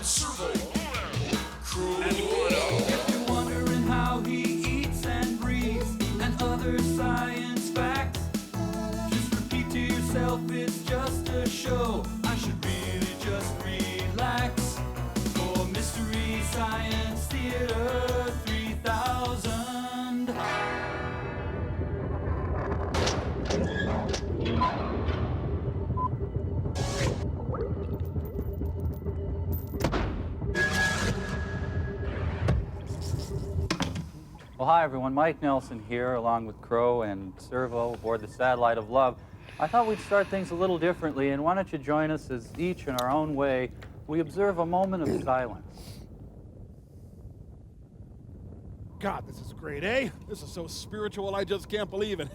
If you're wondering how he eats and breathes and other science facts, just repeat to yourself it's just a show. I should really just relax. For Mystery Science Theater 3000. Well, hi everyone, Mike Nelson here, along with Crow and Servo aboard the Satellite of Love. I thought we'd start things a little differently, and why don't you join us as each in our own way, we observe a moment of silence. God, this is great, eh? This is so spiritual, I just can't believe it.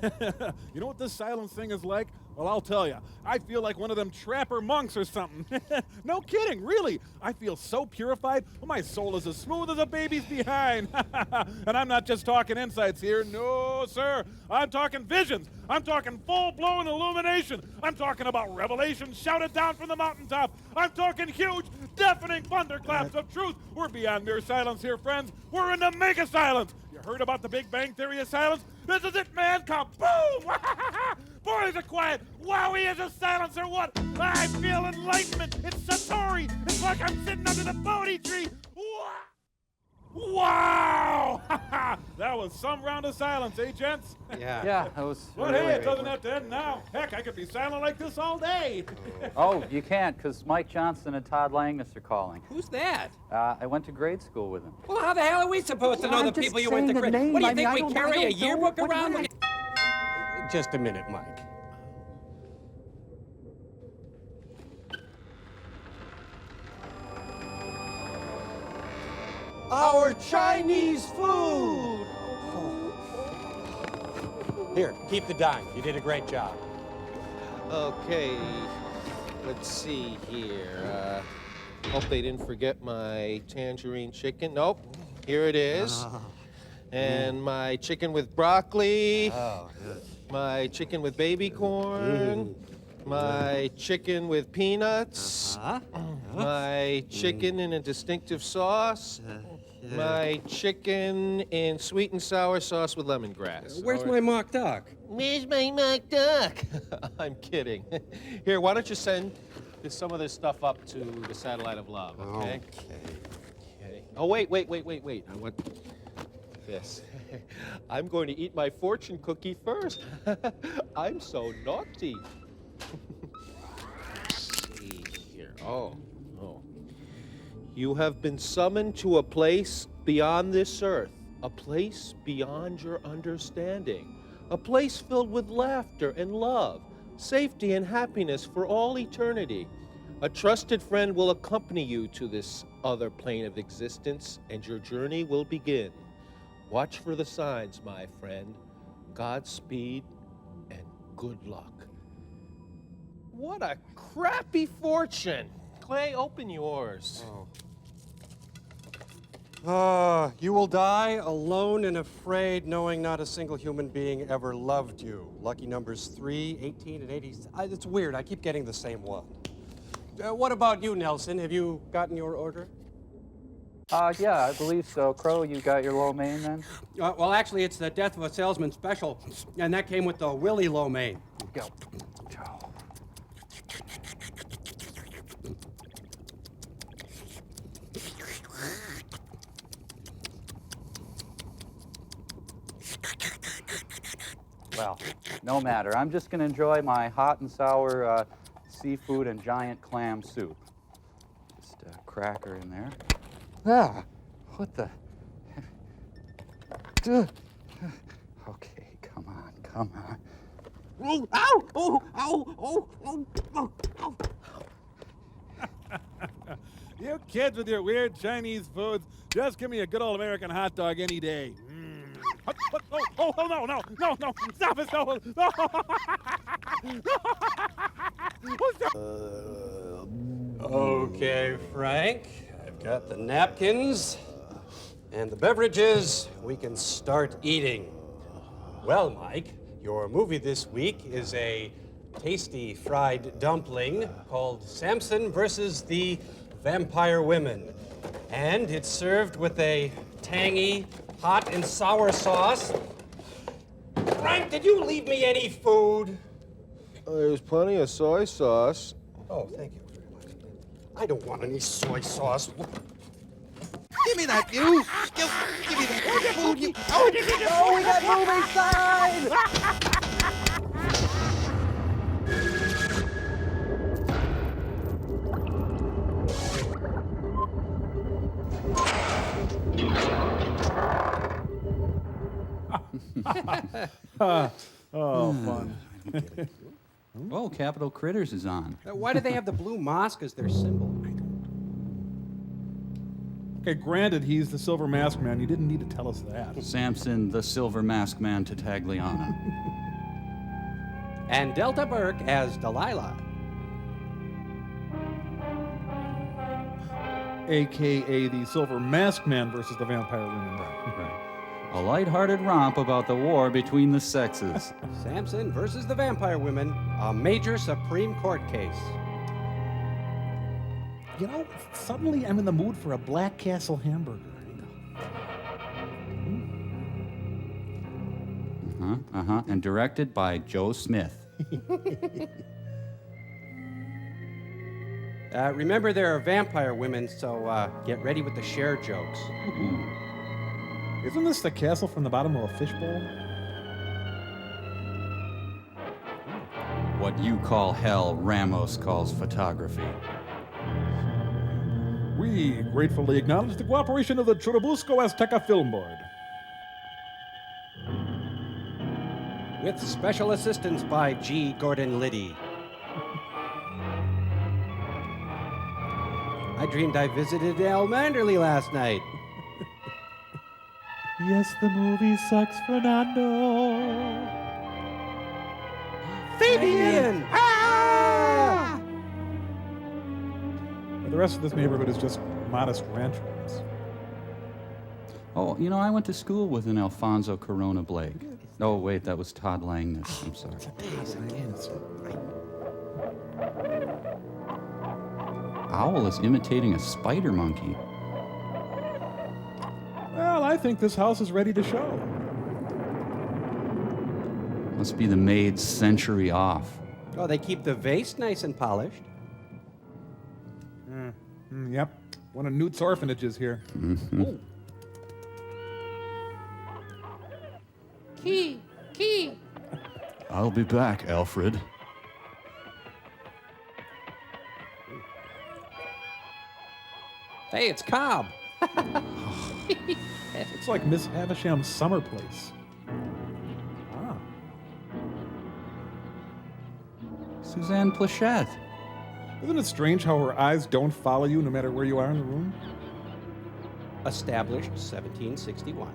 You know what this silence thing is like? Well, I'll tell you. I feel like one of them trapper monks or something. No kidding, really. I feel so purified. My soul is as smooth as a baby's behind. And I'm not just talking insights here. No, sir. I'm talking visions. I'm talking full-blown illumination. I'm talking about revelation shouted down from the mountaintop. I'm talking huge, deafening thunderclaps of truth. We're beyond mere silence here, friends. We're in the mega silence. You heard about the Big Bang Theory of silence? This is it, man. Kaboom! Boy, is it quiet. Wowie, is a silence or what? I feel enlightenment. It's Satori. It's like I'm sitting under the Bodhi tree. Wow! That was some round of silence, eh, gents? Yeah, that was But really hey, it doesn't great. have to end now. Heck, I could be silent like this all day. Oh, you can't, because Mike Johnson and Todd Langness are calling. Who's that? I went to grade school with him. Well, how the hell are we supposed to know I'm the just people you went to saying the grade? name. What do you I mean, think I we don't- carry I a don't know. yearbook What around? do Just a minute, Mike. Our Chinese food! Here, keep the dime. You did a great job. Okay, let's see here. Hope they didn't forget my tangerine chicken. Nope, here it is. And my chicken with broccoli. Oh, yes. My chicken with baby corn. My chicken with peanuts. My chicken in a distinctive sauce. My chicken in sweet and sour sauce with lemongrass. Where's my mock duck? Where's my mock duck? I'm kidding. Here, why don't you send some of this stuff up to the Satellite of Love, okay? Okay. Oh, wait. I want this. I'm going to eat my fortune cookie first. I'm so naughty. Let's see here. Oh. You have been summoned to a place beyond this earth, a place beyond your understanding, a place filled with laughter and love, safety and happiness for all eternity. A trusted friend will accompany you to this other plane of existence, and your journey will begin. Watch for the signs, my friend. Godspeed and good luck. What a crappy fortune. Clay, open yours. You will die alone and afraid, knowing not a single human being ever loved you. Lucky numbers 3, 18, and 80. It's weird. I keep getting the same one. What about you, Nelson? Have you gotten your order? Yeah, I believe so. Crow, you got your lo mein then? Well, actually, it's the Death of a Salesman special, and that came with the Willie lo mein. Go. Well, no matter. I'm just going to enjoy my hot and sour seafood and giant clam soup. Just a cracker in there. Ah, what the? Okay, come on. Oh, ow! Oh, ow! Oh, oh, oh, oh. You kids with your weird Chinese foods, just give me a good old American hot dog any day. Oh, no, stop it, no. Okay, Frank. I've got the napkins and the beverages. We can start eating. Well, Mike, your movie this week is a tasty fried dumpling called Samson versus the Vampire Women. And it's served with a tangy, hot and sour sauce. Frank, did you leave me any food? There's plenty of soy sauce. Oh, thank you very much. I don't want any soy sauce. Give me that, you! Give me that food, you! Oh, we got moving signs! Oh, fun. Oh, Capital Critters is on. Why do they have the blue mosque as their symbol? Okay, granted, he's the Silver Mask Man. You didn't need to tell us that. Samson, the Silver Mask Man to Tagliana. And Delta Burke as Delilah. AKA the Silver Mask Man versus the Vampire Woman. Right. A lighthearted romp about the war between the sexes. Samson versus the Vampire Women, a major Supreme Court case. You know, suddenly I'm in the mood for a Black Castle hamburger. And directed by Joe Smith. Remember, there are vampire women, so get ready with the share jokes. Isn't this the castle from the bottom of a fishbowl? What you call hell, Ramos calls photography. We gratefully acknowledge the cooperation of the Churubusco Azteca Film Board. With special assistance by G. Gordon Liddy. I dreamed I visited El Manderley last night. Yes, the movie sucks, Fernando. Fabian! Ah! The rest of this neighborhood is just modest ranch homes. Oh, you know, I went to school with an Alfonso Corona Blake. Oh, wait, that was Todd Langness. I'm sorry. Owl is imitating a spider monkey. Well, I think this house is ready to show. Must be the maid's century off. Oh, they keep the vase nice and polished. Yep, one of Newt's orphanages here. Ooh. Key. I'll be back, Alfred. Hey, it's Cobb. It's like Miss Havisham's summer place. Ah. Suzanne Plachette. Isn't it strange how her eyes don't follow you no matter where you are in the room? Established 1761.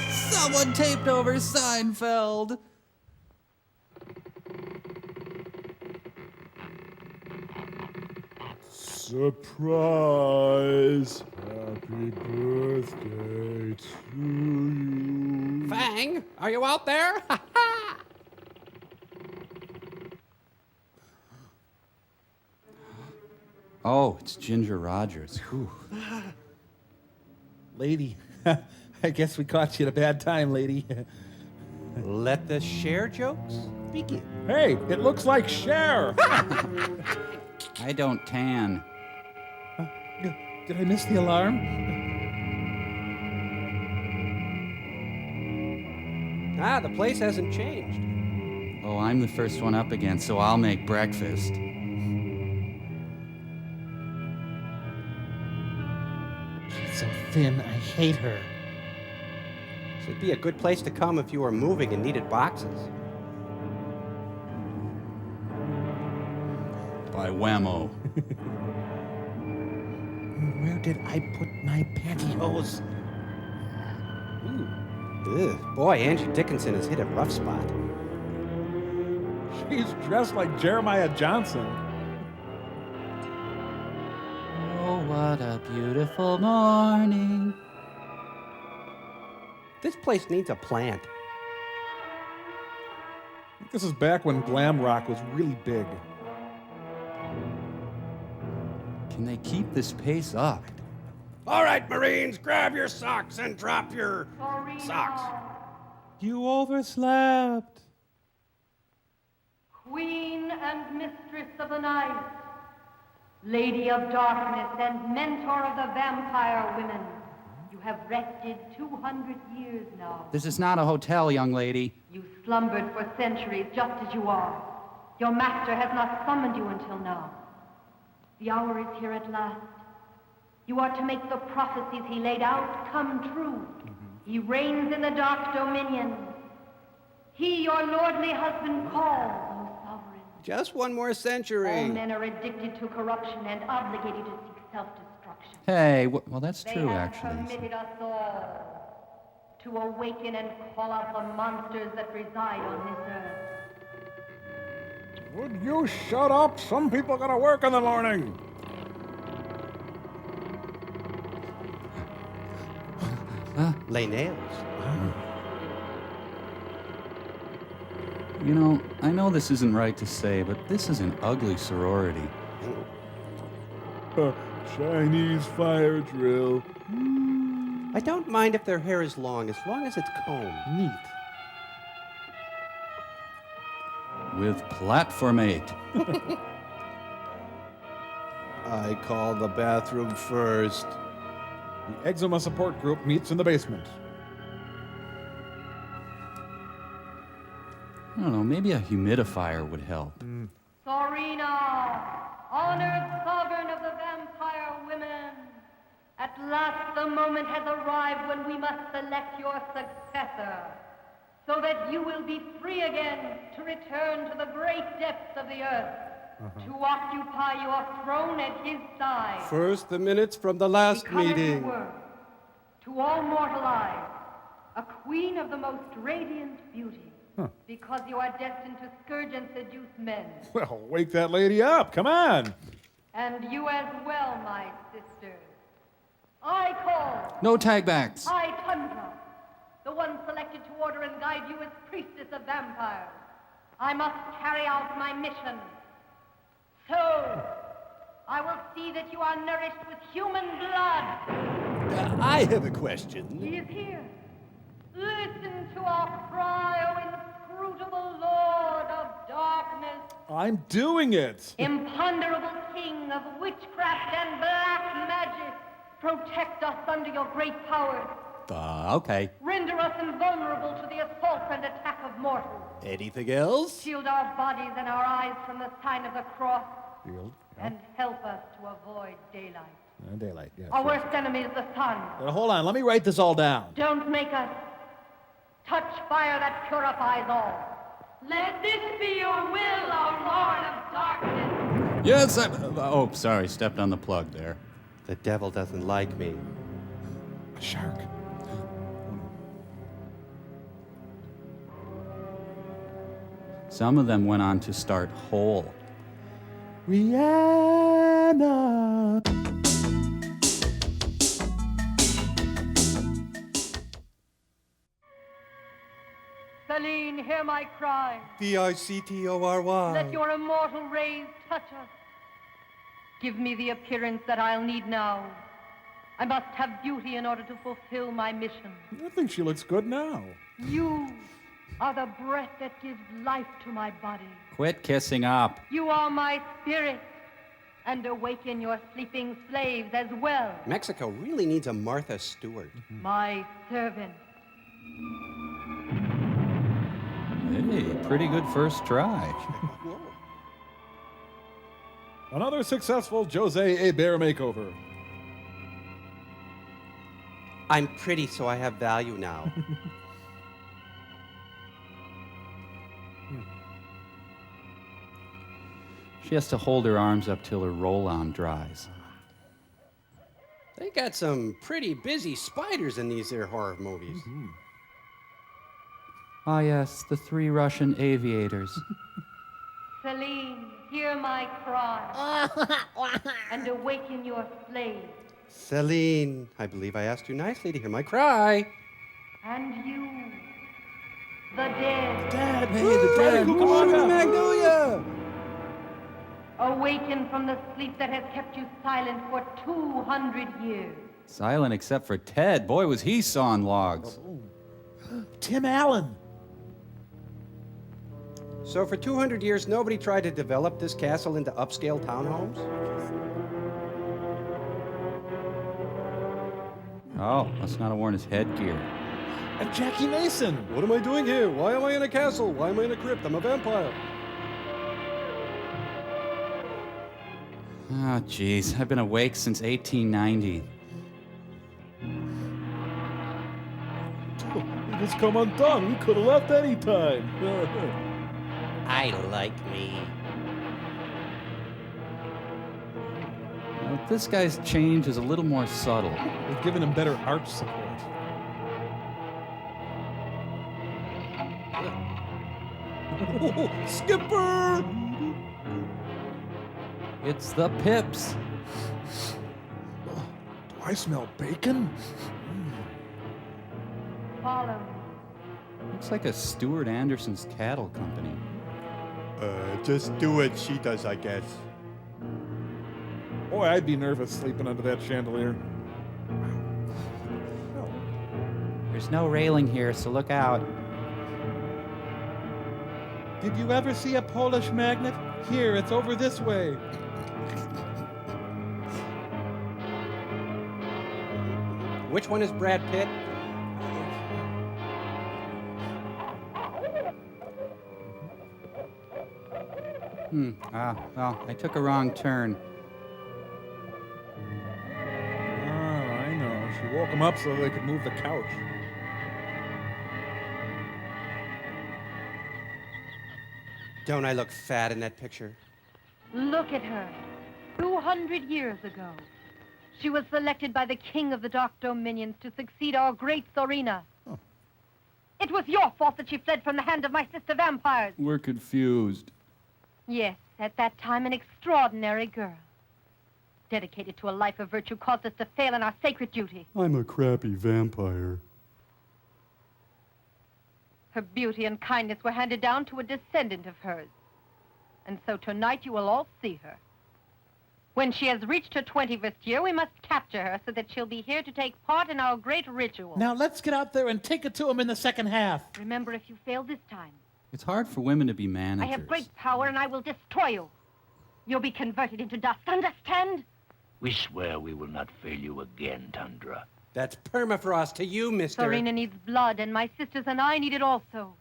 Someone taped over Seinfeld. Surprise! Happy birthday to you. Fang, are you out there? Oh, it's Ginger Rogers. Whew. Lady, I guess we caught you at a bad time, lady. Let the share jokes begin. Hey, it looks like Cher! I don't tan. Did I miss the alarm? Ah, the place hasn't changed. Oh, I'm the first one up again, so I'll make breakfast. She's so thin, I hate her. This would be a good place to come if you were moving and needed boxes. By whammo. Where did I put my pantyhose? Ugh. Boy, Angie Dickinson has hit a rough spot. She's dressed like Jeremiah Johnson. Oh, what a beautiful morning. This place needs a plant. This is back when glam rock was really big. Can they keep this pace up? All right, Marines, grab your socks and drop your socks. You overslept. Queen and mistress of the night, lady of darkness and mentor of the vampire women, you have rested 200 years now. This is not a hotel, young lady. You slumbered for centuries just as you are. Your master has not summoned you until now. The hour is here at last. You are to make the prophecies he laid out come true. He reigns in the dark dominion. He, your lordly husband, calls, O sovereign. Just one more century. All men are addicted to corruption and obligated to seek self-destruction. Hey, well, that's They true, have actually. permitted us all to awaken and call out the monsters that reside on this earth. Would you shut up? Some people gotta work in the morning. Lay nails. You know, I know this isn't right to say, but this is an ugly sorority. Chinese fire drill. I don't mind if their hair is long as it's combed. Neat. With platform 8. I call the bathroom first. The eczema support group meets in the basement. I don't know, maybe a humidifier would help. Sorina, honored sovereign of the vampire women, at last the moment has arrived when we must select your successor, so that you will be free again to return to the great depths of the earth, to occupy your throne at his side. First, the minutes from the last Become, as you meeting. were, to all mortal eyes, a queen of the most radiant beauty, because you are destined to scourge and seduce men. Well, wake that lady up. Come on. And you as well, my sisters. I call, No tagbacks. I Tundra, the one selected to order and guide you as priestess of vampires. I must carry out my mission. So, I will see that you are nourished with human blood. I have a question. He is here. Listen to our cry, O inscrutable Lord of darkness, I'm doing it. imponderable king of witchcraft and black magic. Protect us under your great powers. Okay. Render us invulnerable to the assault and attack of mortals. Anything else? Shield our bodies and our eyes from the sign of the cross. Shield. And help us to avoid daylight. Daylight, yeah. Our sure. worst enemy is the sun. Hold on, let me write this all down. Don't make us touch fire that purifies all. Let this be your will, our Lord of darkness. Yes, oh, sorry, stepped on the plug there. The devil doesn't like me. A shark. Some of them went on to start Hole. Rihanna. Celine, hear my cry. Victory. Let your immortal rays touch us. Give me the appearance that I'll need now. I must have beauty in order to fulfill my mission. I think she looks good now. You are the breath that gives life to my body. Quit kissing up. You are my spirit, and awaken your sleeping slaves as well. Mexico really needs a Martha Stewart. My servant. Hey, pretty good first try. Another successful Jose Bear makeover. I'm pretty, so I have value now. She has to hold her arms up till her roll-on dries. They got some pretty busy spiders in these here horror movies. Ah, yes, the 3 Russian aviators. Celine, hear my cry, and awaken your slaves. Celine, I believe I asked you nicely to hear my cry. And you, the dead. Dad, hey, the dad. Come on, Magnolia! Awaken from the sleep that has kept you silent for 200 years. Silent except for Ted. Boy, was he sawing logs. Tim Allen. So for 200 years, nobody tried to develop this castle into upscale townhomes? Oh, must not have worn his headgear. And Jackie Mason. What am I doing here? Why am I in a castle? Why am I in a crypt? I'm a vampire. Oh, jeez. I've been awake since 1890. He just come undone. We could have left any time. I like me. Well, this guy's change is a little more subtle. We've given him better arch support. Skipper! It's the Pips. Do I smell bacon? Follow. Looks like a Stuart Anderson's cattle company. Just do what she does, I guess. Boy, I'd be nervous sleeping under that chandelier. There's no railing here, so look out. Did you ever see a Polish magnet? Here, it's over this way. Which one is Brad Pitt? Well, I took a wrong turn. Oh, I know. She woke him up so they could move the couch. Don't I look fat in that picture? Look at her. 200 years ago, she was selected by the king of the Dark Dominions to succeed our great Thorina. Oh. It was your fault that she fled from the hand of my sister vampires. We're confused. Yes, at that time, an extraordinary girl. Dedicated to a life of virtue caused us to fail in our sacred duty. I'm a crappy vampire. Her beauty and kindness were handed down to a descendant of hers. And so tonight you will all see her. When she has reached her 21st year, we must capture her so that she'll be here to take part in our great ritual. Now let's get out there and take it to him in the second half. Remember, if you fail this time, It's hard for women to be managers. I have great power and I will destroy you. You'll be converted into dust, understand? We swear we will not fail you again, Tundra. That's permafrost to you, mister. Thorina needs blood, and my sisters and I need it also.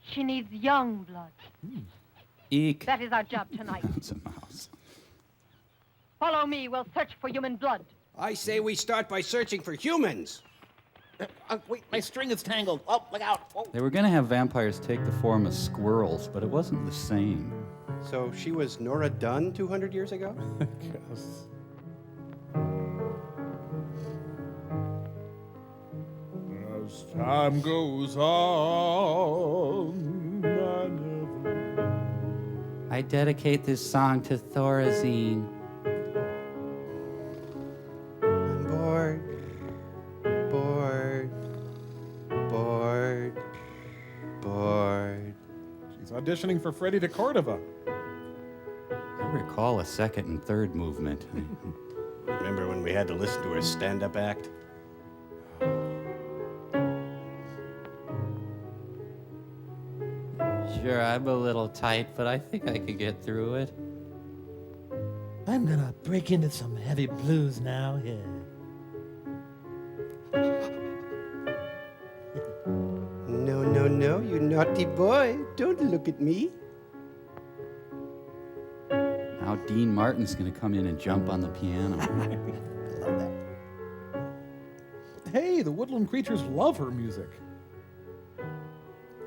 She needs young blood. Eek. That is our job tonight. It's a mouse. Follow me, we'll search for human blood. I say we start by searching for humans. Wait, my string is tangled. Oh, look out. Oh. They were going to have vampires take the form of squirrels, but it wasn't the same. So she was Nora Dunn 200 years ago? Yes. As time goes on, I never... I dedicate this song to Thorazine. I'm bored. Bored. Bored. Bored. She's auditioning for Freddie de Cordova. I recall a second and third movement. Remember when we had to listen to her stand-up act? Sure, I'm a little tight, but I think I could get through it. I'm gonna break into some heavy blues now. Yeah. No, no, no, you naughty boy. Don't look at me. Now Dean Martin's going to come in and jump on the piano. Love that. Hey, the woodland creatures love her music.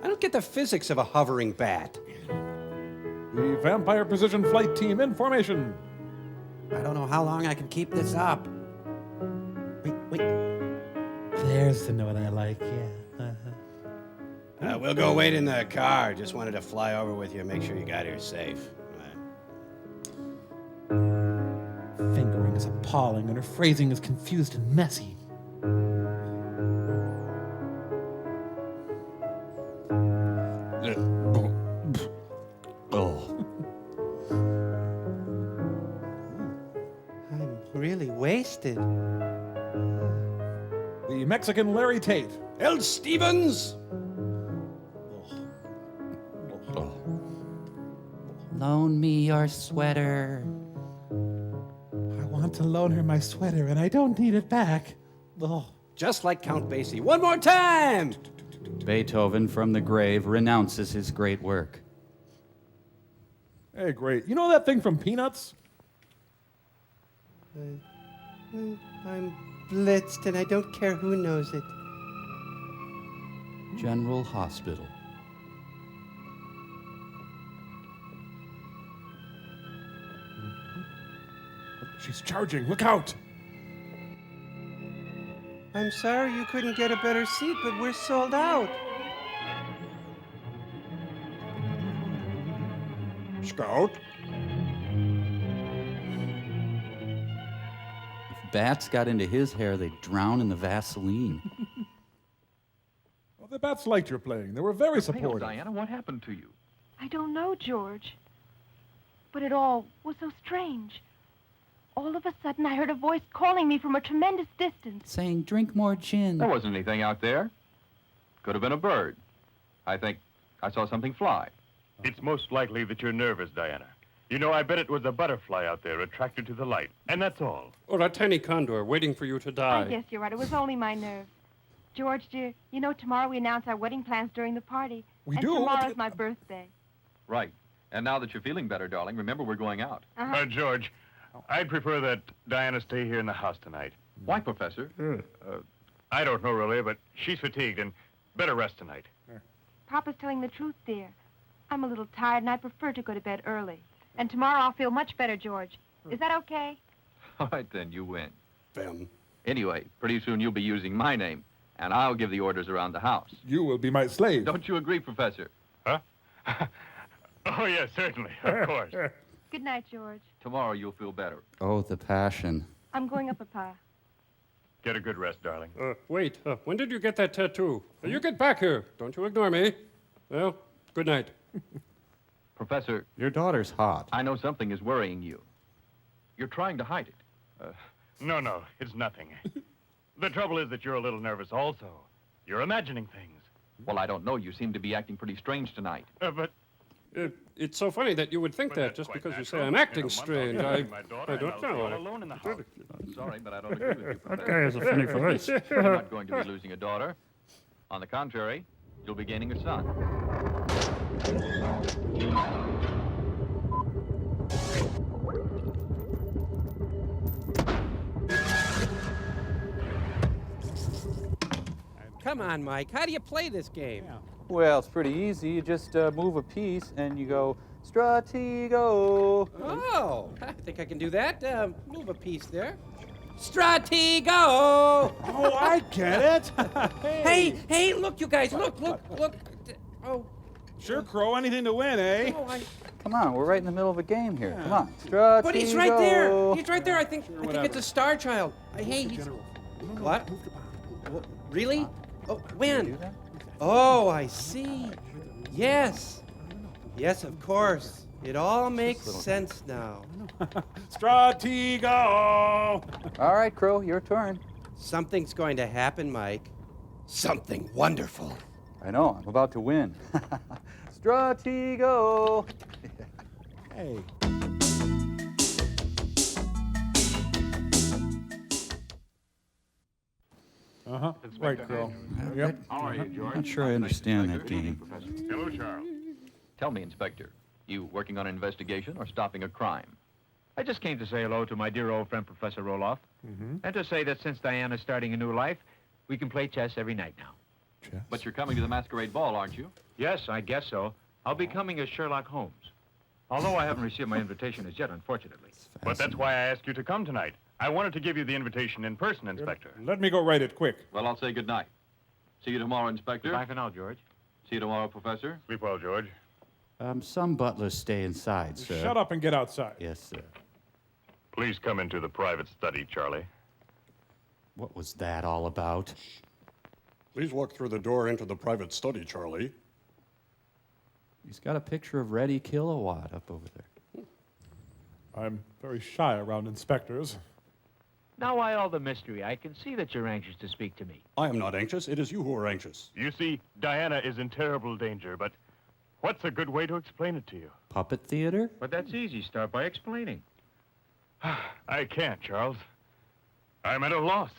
I don't get the physics of a hovering bat. The Vampire Precision Flight Team in formation. I don't know how long I can keep this up. Wait. There's the note I like, yeah. We'll go wait in the car. Just wanted to fly over with you and make sure you got here safe. Fingering is appalling and her phrasing is confused and messy. really wasted. The Mexican Larry Tate. El Stevens! Loan me your sweater. I want to loan her my sweater, and I don't need it back. Oh. Just like Count Basie. One more time! Beethoven from the grave renounces his great work. Hey, great. You know that thing from Peanuts? I'm blitzed, and I don't care who knows it. General Hospital. She's charging. Look out! I'm sorry you couldn't get a better seat, but we're sold out. Scout? If bats got into his hair, they'd drown in the Vaseline. Well, the bats liked your playing. They were very Pale, supportive. Diana, what happened to you? I don't know, George. But it all was so strange. All of a sudden, I heard a voice calling me from a tremendous distance. Saying, drink more gin. There wasn't anything out there. Could have been a bird. I think I saw something fly. It's most likely that you're nervous, Diana. You know, I bet it was a butterfly out there attracted to the light. And that's all. Or a tiny condor waiting for you to die. I guess you're right. It was only my nerves. George, dear, you know tomorrow we announce our wedding plans during the party. We and do? tomorrow's my birthday. Right. And now that you're feeling better, darling, remember we're going out. George, I'd prefer that Diana stay here in the house tonight. Why, Professor? I don't know, really, but she's fatigued and better rest tonight. Papa's telling the truth, dear. I'm a little tired, and I prefer to go to bed early. And tomorrow I'll feel much better, George. Is that okay? All right, then, you win. Them. Anyway, pretty soon you'll be using my name, and I'll give the orders around the house. You will be my slave. Don't you agree, Professor? Huh? Oh, yes, certainly, of course. Good night, George. Tomorrow you'll feel better. Oh, the passion. I'm going up, Papa. Get a good rest, darling. Wait, when did you get that tattoo? You get back here. Don't you ignore me. Well, good night. Professor, Your daughter's hot. I know something is worrying you. You're trying to hide it. No, it's nothing. The trouble is that you're a little nervous also. You're imagining things. Well, I don't know. You seem to be acting pretty strange tonight. But It's so funny that you would think that just because you say I'm acting strange. I don't know. alone in the house. Sorry, but I don't agree with you, Professor. That guy has a funny voice. You're not going to be losing a daughter. On the contrary, you'll be gaining a son. Come on, Mike. How do you play this game? Well, it's pretty easy. You just move a piece and you go, Stratego. Oh, I think I can do that. Move a piece there. Stratego! Oh, I get it. Hey, look, you guys, look. Oh, Sure, Crow. Anything to win, eh? Come on, we're right in the middle of a game here. Come on. Stratego. but he's right there. He's right there. I think it's a star child. Hey, he's... What? Really? Oh, when? Oh, I see. Yes. Yes, of course. It all makes sense now. Stratego! All right, Crow, your turn. Something's going to happen, Mike. Something wonderful. I know, I'm about to win. Stratego. Hey. Right, Crow. Yep. How are you, George? Not sure I understand that game. Hello, Charles. Tell me, Inspector, you working on an investigation or stopping a crime? I just came to say hello to my dear old friend, Professor Roloff, and to say that since Diana's starting a new life, we can play chess every night now. Chess? But you're coming to the masquerade ball, aren't you? Yes, I guess so. I'll be coming as Sherlock Holmes. Although I haven't received my invitation as yet, unfortunately. But that's why I asked you to come tonight. I wanted to give you the invitation in person, Inspector. Let me go write it quick. Well, I'll say good night. See you tomorrow, Inspector. Bye for now, George. See you tomorrow, Professor. Sleep well, George. Some butlers stay inside, sir. Shut up and get outside. Yes, sir. Please come into the private study, Charlie. What was that all about? Please walk through the door into the private study, Charlie. He's got a picture of Reddy Kilowatt up over there. I'm very shy around inspectors. Now, why all the mystery? I can see that you're anxious to speak to me. I am not anxious. It is you who are anxious. You see, Diana is in terrible danger, but what's a good way to explain it to you? Puppet theater? But that's easy. Start by explaining. I can't, Charles. I'm at a loss.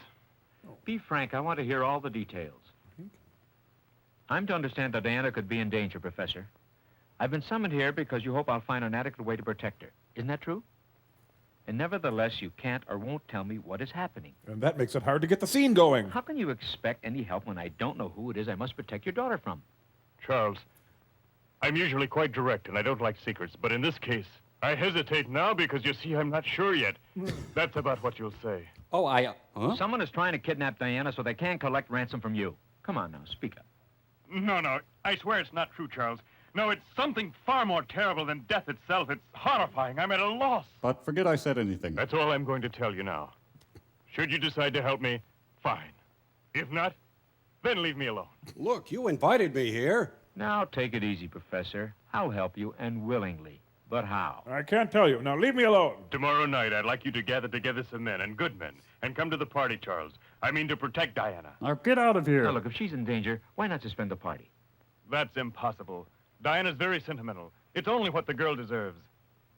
Be frank. I want to hear all the details. I'm to understand that Diana could be in danger, Professor. I've been summoned here because you hope I'll find an adequate way to protect her. Isn't that true? And nevertheless, you can't or won't tell me what is happening. And that makes it hard to get the scene going. How can you expect any help when I don't know who it is I must protect your daughter from? Charles, I'm usually quite direct and I don't like secrets, but in this case, I hesitate now because you see I'm not sure yet. That's about what you'll say. Oh, Someone is trying to kidnap Diana so they can collect ransom from you. Come on now, speak up. No, I swear it's not true, Charles. No, it's something far more terrible than death itself. It's horrifying. I'm at a loss. But forget I said anything. That's all I'm going to tell you now. Should you decide to help me, fine. If not, then leave me alone. Look, you invited me here. Now, take it easy, Professor. I'll help you, and willingly. But how? I can't tell you. Now, leave me alone. Tomorrow night, I'd like you to gather together some men, and good men, and come to the party, Charles. I mean to protect Diana. Now get out of here. Now, look, if she's in danger, why not suspend the party? That's impossible. Diana's very sentimental. It's only what the girl deserves.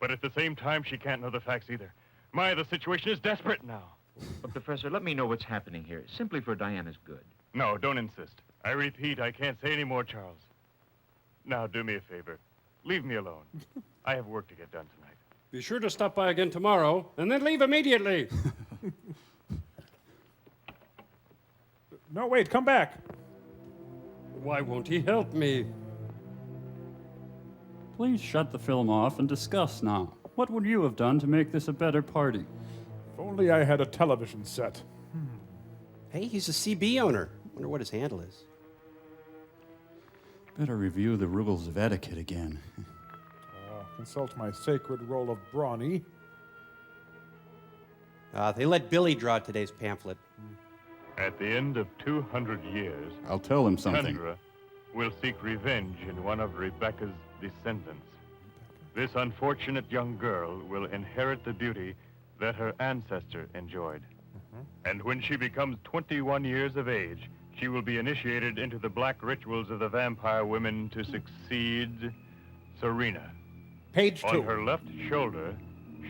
But at the same time, she can't know the facts either. The situation is desperate now. But, Professor, let me know what's happening here, simply for Diana's good. No, don't insist. I repeat, I can't say any more, Charles. Now, do me a favor. Leave me alone. I have work to get done tonight. Be sure to stop by again tomorrow, and then leave immediately. No, wait, come back. Why won't he help me? Please shut the film off and discuss now. What would you have done to make this a better party? If only I had a television set. Hey, he's a CB owner. Wonder what his handle is. Better review the rules of etiquette again. Consult my sacred roll of brawny. They let Billy draw today's pamphlet. At the end of 200 years, I'll tell him something. Kendra will seek revenge in one of Rebecca's descendants. This unfortunate young girl will inherit the beauty that her ancestor enjoyed. And when she becomes 21 years of age, she will be initiated into the black rituals of the vampire women to succeed Serena. Page 2. On her left shoulder,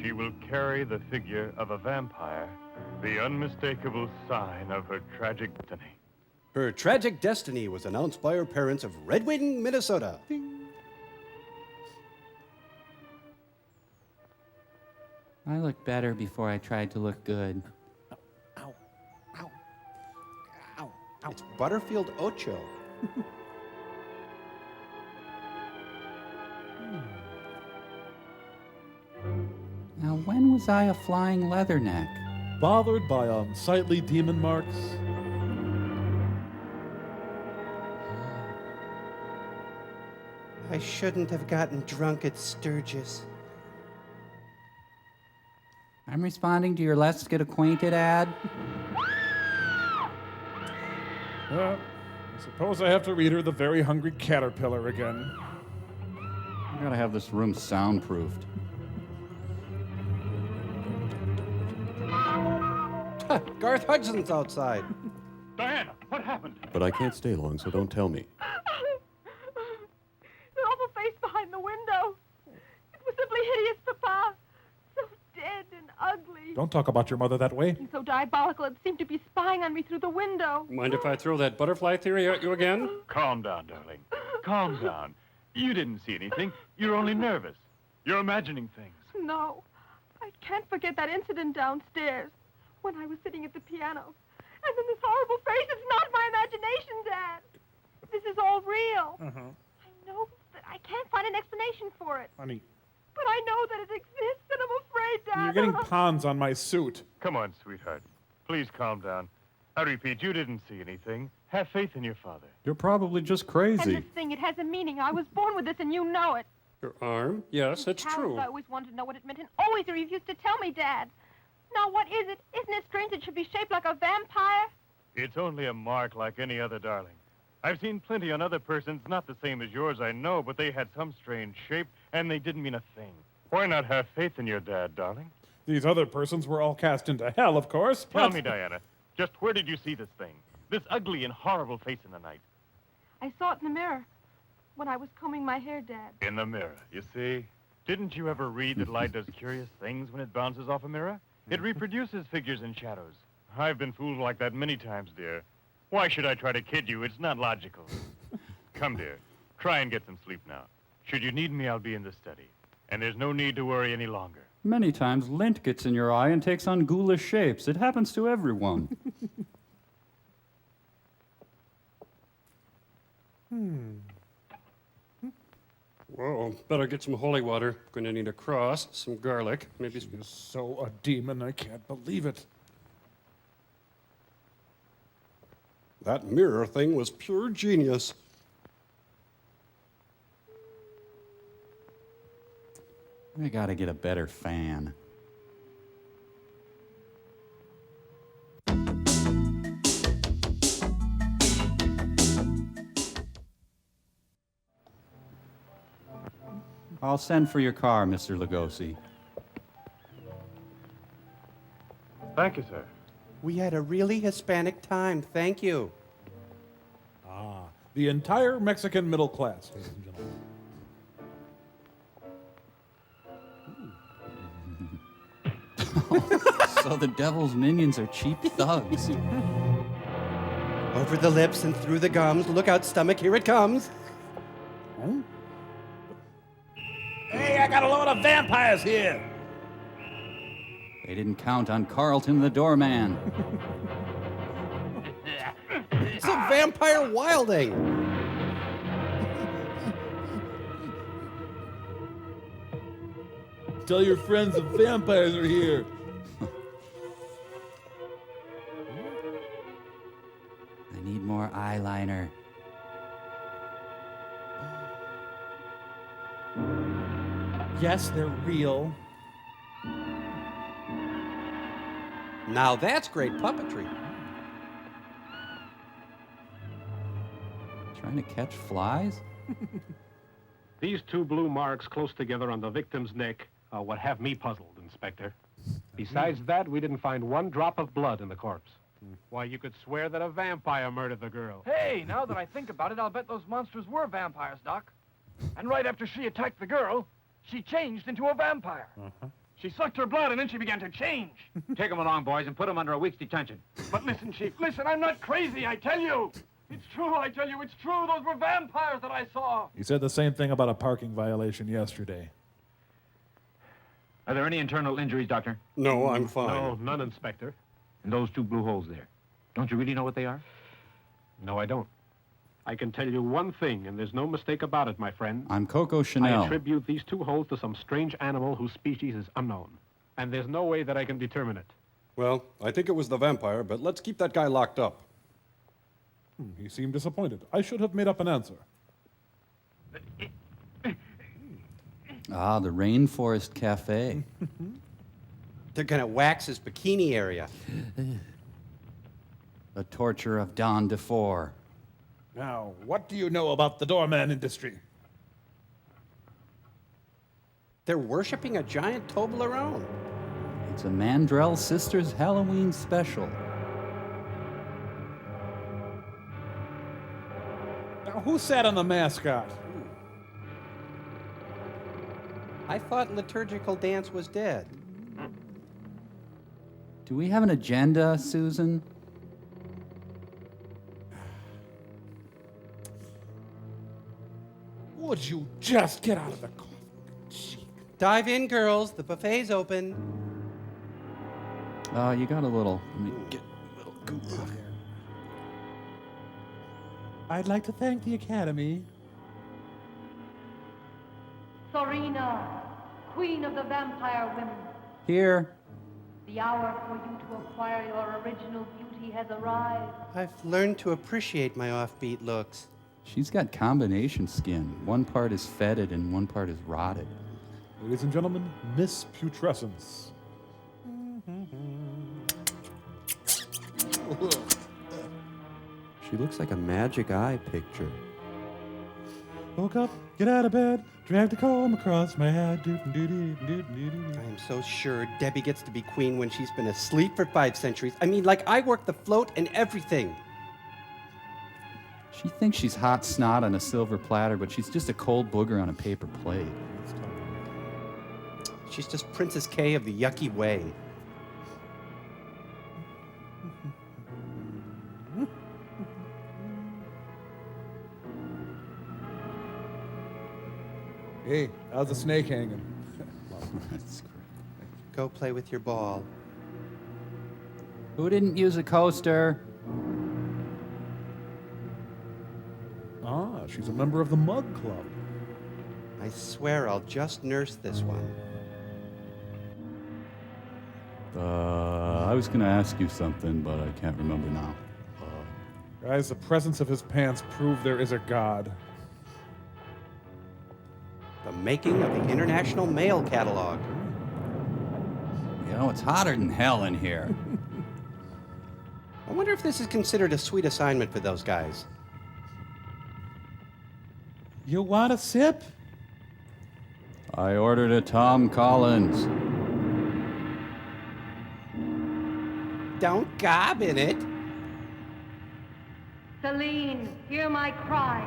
she will carry the figure of a vampire, the unmistakable sign of her tragic destiny. Her tragic destiny was announced by her parents of Red Wing, Minnesota. I looked better before I tried to look good. Ow. Ow. Ow. Ow. It's Butterfield Ocho. Now, when was I a flying leatherneck? Bothered by unsightly demon marks? I shouldn't have gotten drunk at Sturgis. I'm responding to your Let's Get Acquainted ad. I suppose I have to read her The Very Hungry Caterpillar again. I gotta have this room soundproofed. Garth Hudson's outside. Diana, what happened? But I can't stay long, so don't tell me. The awful face behind the window. It was simply hideous, Papa. So dead and ugly. Don't talk about your mother that way. And so diabolical it seemed to be spying on me through the window. Mind if I throw that butterfly theory at you again? Calm down, darling. Calm down. You didn't see anything. You're only nervous. You're imagining things. No. I can't forget that incident downstairs when I was sitting at the piano. And then this horrible face. It's not my imagination, Dad. This is all real. I know that I can't find an explanation for it. Honey, But I know that it exists, and I'm afraid, Dad. you're getting pawns on my suit. Come on, sweetheart. Please calm down. I repeat, you didn't see anything. Have faith in your father. You're probably just And crazy. this thing, it has a meaning. I was born with this, and you know it. Your arm? Yes, it's Cowards, true. I always wanted to know what it meant, and always you refused to tell me, Dad. Now, what is it? Isn't it strange it should be shaped like a vampire? It's only a mark like any other, darling. I've seen plenty on other persons, not the same as yours, I know, but they had some strange shape, and they didn't mean a thing. Why not have faith in your dad, darling? These other persons were all cast into hell, of course. Tell but- me, Diana, just where did you see this thing? This ugly and horrible face in the night? I saw it in the mirror when I was combing my hair, Dad. In the mirror, you see? Didn't you ever read that light does curious things when it bounces off a mirror? It reproduces figures and shadows. I've been fooled like that many times, dear. Why should I try to kid you? It's not logical. Come, dear. Try and get some sleep now. Should you need me, I'll be in the study. And there's no need to worry any longer. Many times lint gets in your eye and takes on ghoulish shapes. It happens to everyone. Whoa, better get some holy water. Going to need a cross, some garlic, maybe some... She's so a demon, I can't believe it. That mirror thing was pure genius. I gotta get a better fan. I'll send for your car, Mr. Lugosi. Thank you, sir. We had a really Hispanic time. Thank you. Ah, the entire Mexican middle class, ladies and gentlemen. So the devil's minions are cheap thugs. Over the lips and through the gums. Look out, stomach, here it comes. Hey, I got a load of vampires here. They didn't count on Carlton the doorman. It's a vampire wilding. Tell your friends the vampires are here. I need more eyeliner. Yes, they're real. Now that's great puppetry. Trying to catch flies? These two blue marks close together on the victim's neck are what have me puzzled, Inspector. Besides that, we didn't find one drop of blood in the corpse. Why, you could swear that a vampire murdered the girl. Hey, now that I think about it, I'll bet those monsters were vampires, Doc. And right after she attacked the girl, she changed into a vampire. She sucked her blood, and then she began to change. Take them along, boys, and put them under a week's detention. But listen, Chief, listen, I'm not crazy, I tell you. It's true, I tell you, it's true. Those were vampires that I saw. He said the same thing about a parking violation yesterday. Are there any internal injuries, Doctor? No, I'm fine. No, none, Inspector. And those two blue holes there. Don't you really know what they are? No, I don't. I can tell you one thing, and there's no mistake about it, my friend. I'm Coco I Chanel. attribute these two holes to some strange animal whose species is unknown. And there's no way that I can determine it. Well, I think it was the vampire, but let's keep that guy locked up. He seemed disappointed. I should have made up an answer. Ah, the Rainforest Cafe. They're gonna wax his bikini area. The torture of Don DeFore. Now, what do you know about the doorman industry? They're worshiping a giant Toblerone. It's a Mandrell Sisters Halloween special. Now, who sat on the mascot? I thought liturgical dance was dead. Do we have an agenda, Susan? Would you just get out of the coffin? Dive in, girls. The buffet's open. You got a little. Let me get a little goop. I'd like to thank the Academy. Serena, queen of the vampire women, Here. the hour for you to acquire your original beauty has arrived. I've learned to appreciate my offbeat looks. She's got combination skin. One part is fetid and one part is rotted. Ladies and gentlemen, Miss Putrescence. She looks like a magic eye picture. Woke up, get out of bed, drag the comb across my head. I am so sure Debbie gets to be queen when she's been asleep for 5 centuries. I mean, like, I work the float and everything. She thinks she's hot snot on a silver platter, but she's just a cold booger on a paper plate. She's just Princess K of the yucky way. Hey, how's the snake hanging? That's great. Go play with your ball. Who didn't use a coaster? Ah, she's a member of the Mug Club. I swear I'll just nurse this one. I was going to ask you something, but I can't remember now. Guys, the presence of his pants prove there is a God. The making of the International Mail Catalog. You know, it's hotter than hell in here. I wonder if this is considered a sweet assignment for those guys. You want a sip? I ordered a Tom Collins. Don't gob in it. Celine, hear my cry.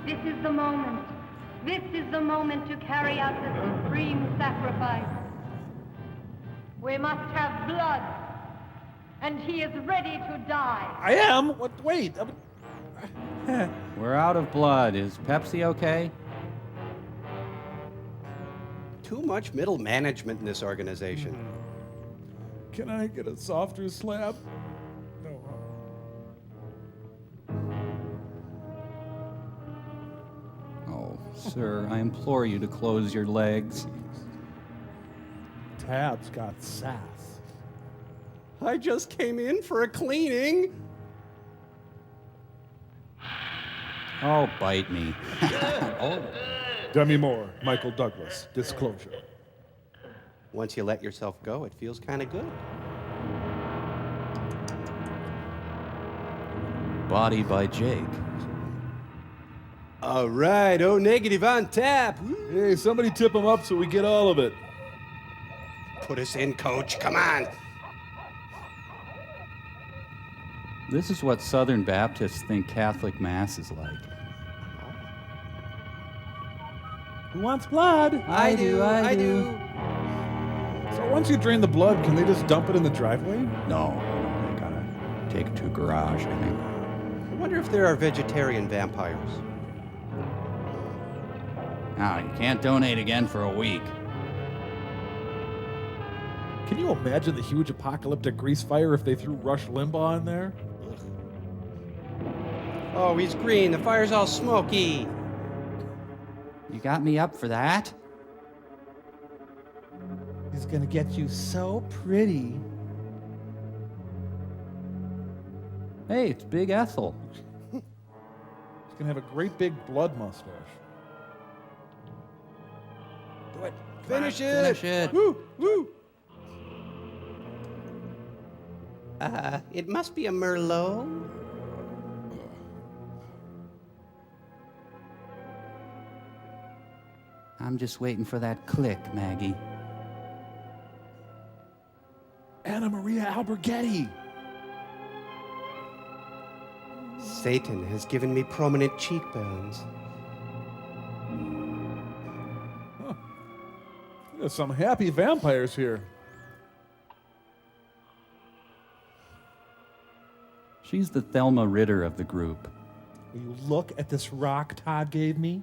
This is the moment. This is the moment to carry out the supreme sacrifice. We must have blood, and he is ready to die. I am? What? Wait. We're out of blood. Is Pepsi okay? Too much middle management in this organization. Can I get a softer slab? No. Oh, sir, I implore you to close your legs. Tab's got sass. I just came in for a cleaning. Oh, bite me. Oh. Demi Moore, Michael Douglas, disclosure. Once you let yourself go, it feels kind of good. Body by Jake. All right, O negative on tap. Hey, somebody tip him up so we get all of it. Put us in, coach. Come on. This is what Southern Baptists think Catholic Mass is like. Who wants blood? I do. So once you drain the blood, can they just dump it in the driveway? No, they gotta take it to a garage, I think. I wonder if there are vegetarian vampires. Now, you can't donate again for a week. Can you imagine the huge apocalyptic grease fire if they threw Rush Limbaugh in there? Oh, he's green. The fire's all smoky. You got me up for that? He's gonna get you so pretty. Hey, it's Big Ethel. He's gonna have a great big blood mustache. Do it. Finish it. Finish it. Woo, woo. It must be a Merlot. I'm just waiting for that click, Maggie. Anna Maria Alberghetti. Satan has given me prominent cheekbones. Huh. There's some happy vampires here. She's the Thelma Ritter of the group. Will you look at this rock Todd gave me?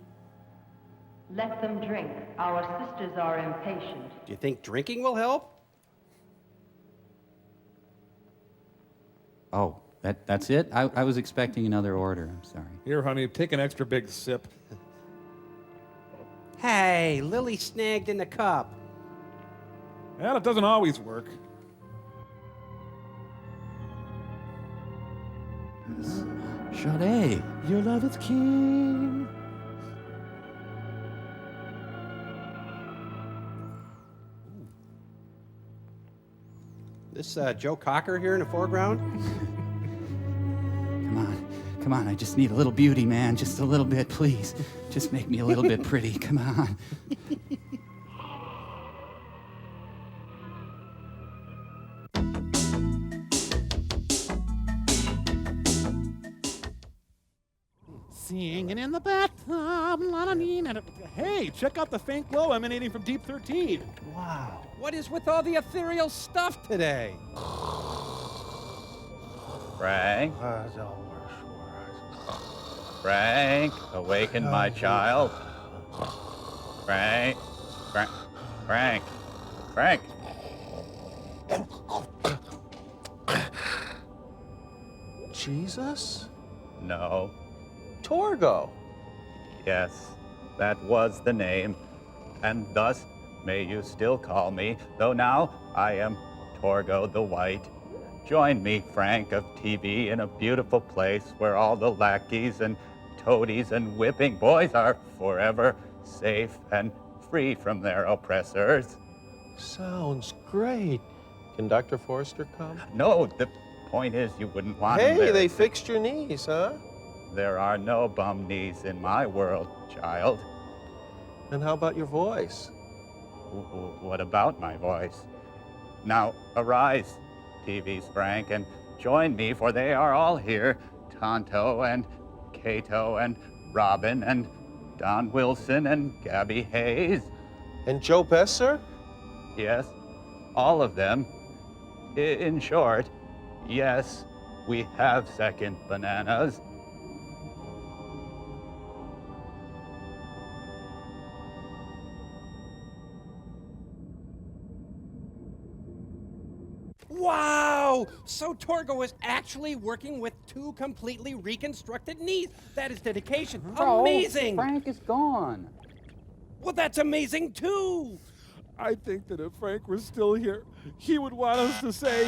Let them drink. Our sisters are impatient. Do you think drinking will help? Oh, that's it? I was expecting another order. I'm sorry. Here, honey, take an extra big sip. Hey, Lily snagged in the cup. Well, it doesn't always work. Sade. Your love is king. This Joe Cocker here in the foreground? Come on. I just need a little beauty, man. Just a little bit, please. Just make me a little bit pretty. Come on. Singing in the bathtub. Hey, check out the faint glow emanating from Deep 13. Wow. What is with all the ethereal stuff today? Frank? Frank, awaken my child. Frank. Frank. Frank. Jesus? No. Torgo. Yes, that was the name, and thus may you still call me, though now I am Torgo the White. Join me, Frank of TV, in a beautiful place where all the lackeys and toadies and whipping boys are forever safe and free from their oppressors. Sounds great. Can Dr. Forrester come? No, the point is you wouldn't want him Hey, there. they fixed your knees, huh? There are no bum knees in my world, child. And how about your voice? What about my voice? Now, arise, TV's Frank, and join me, for they are all here. Tonto and Cato and Robin and Don Wilson and Gabby Hayes. And Joe Besser? Yes, all of them. In short, yes, we have second bananas. Wow! So Torgo is actually working with two completely reconstructed knees. That is dedication. Amazing! Frank is gone. Well, that's amazing too! I think that if Frank were still here, he would want us to say,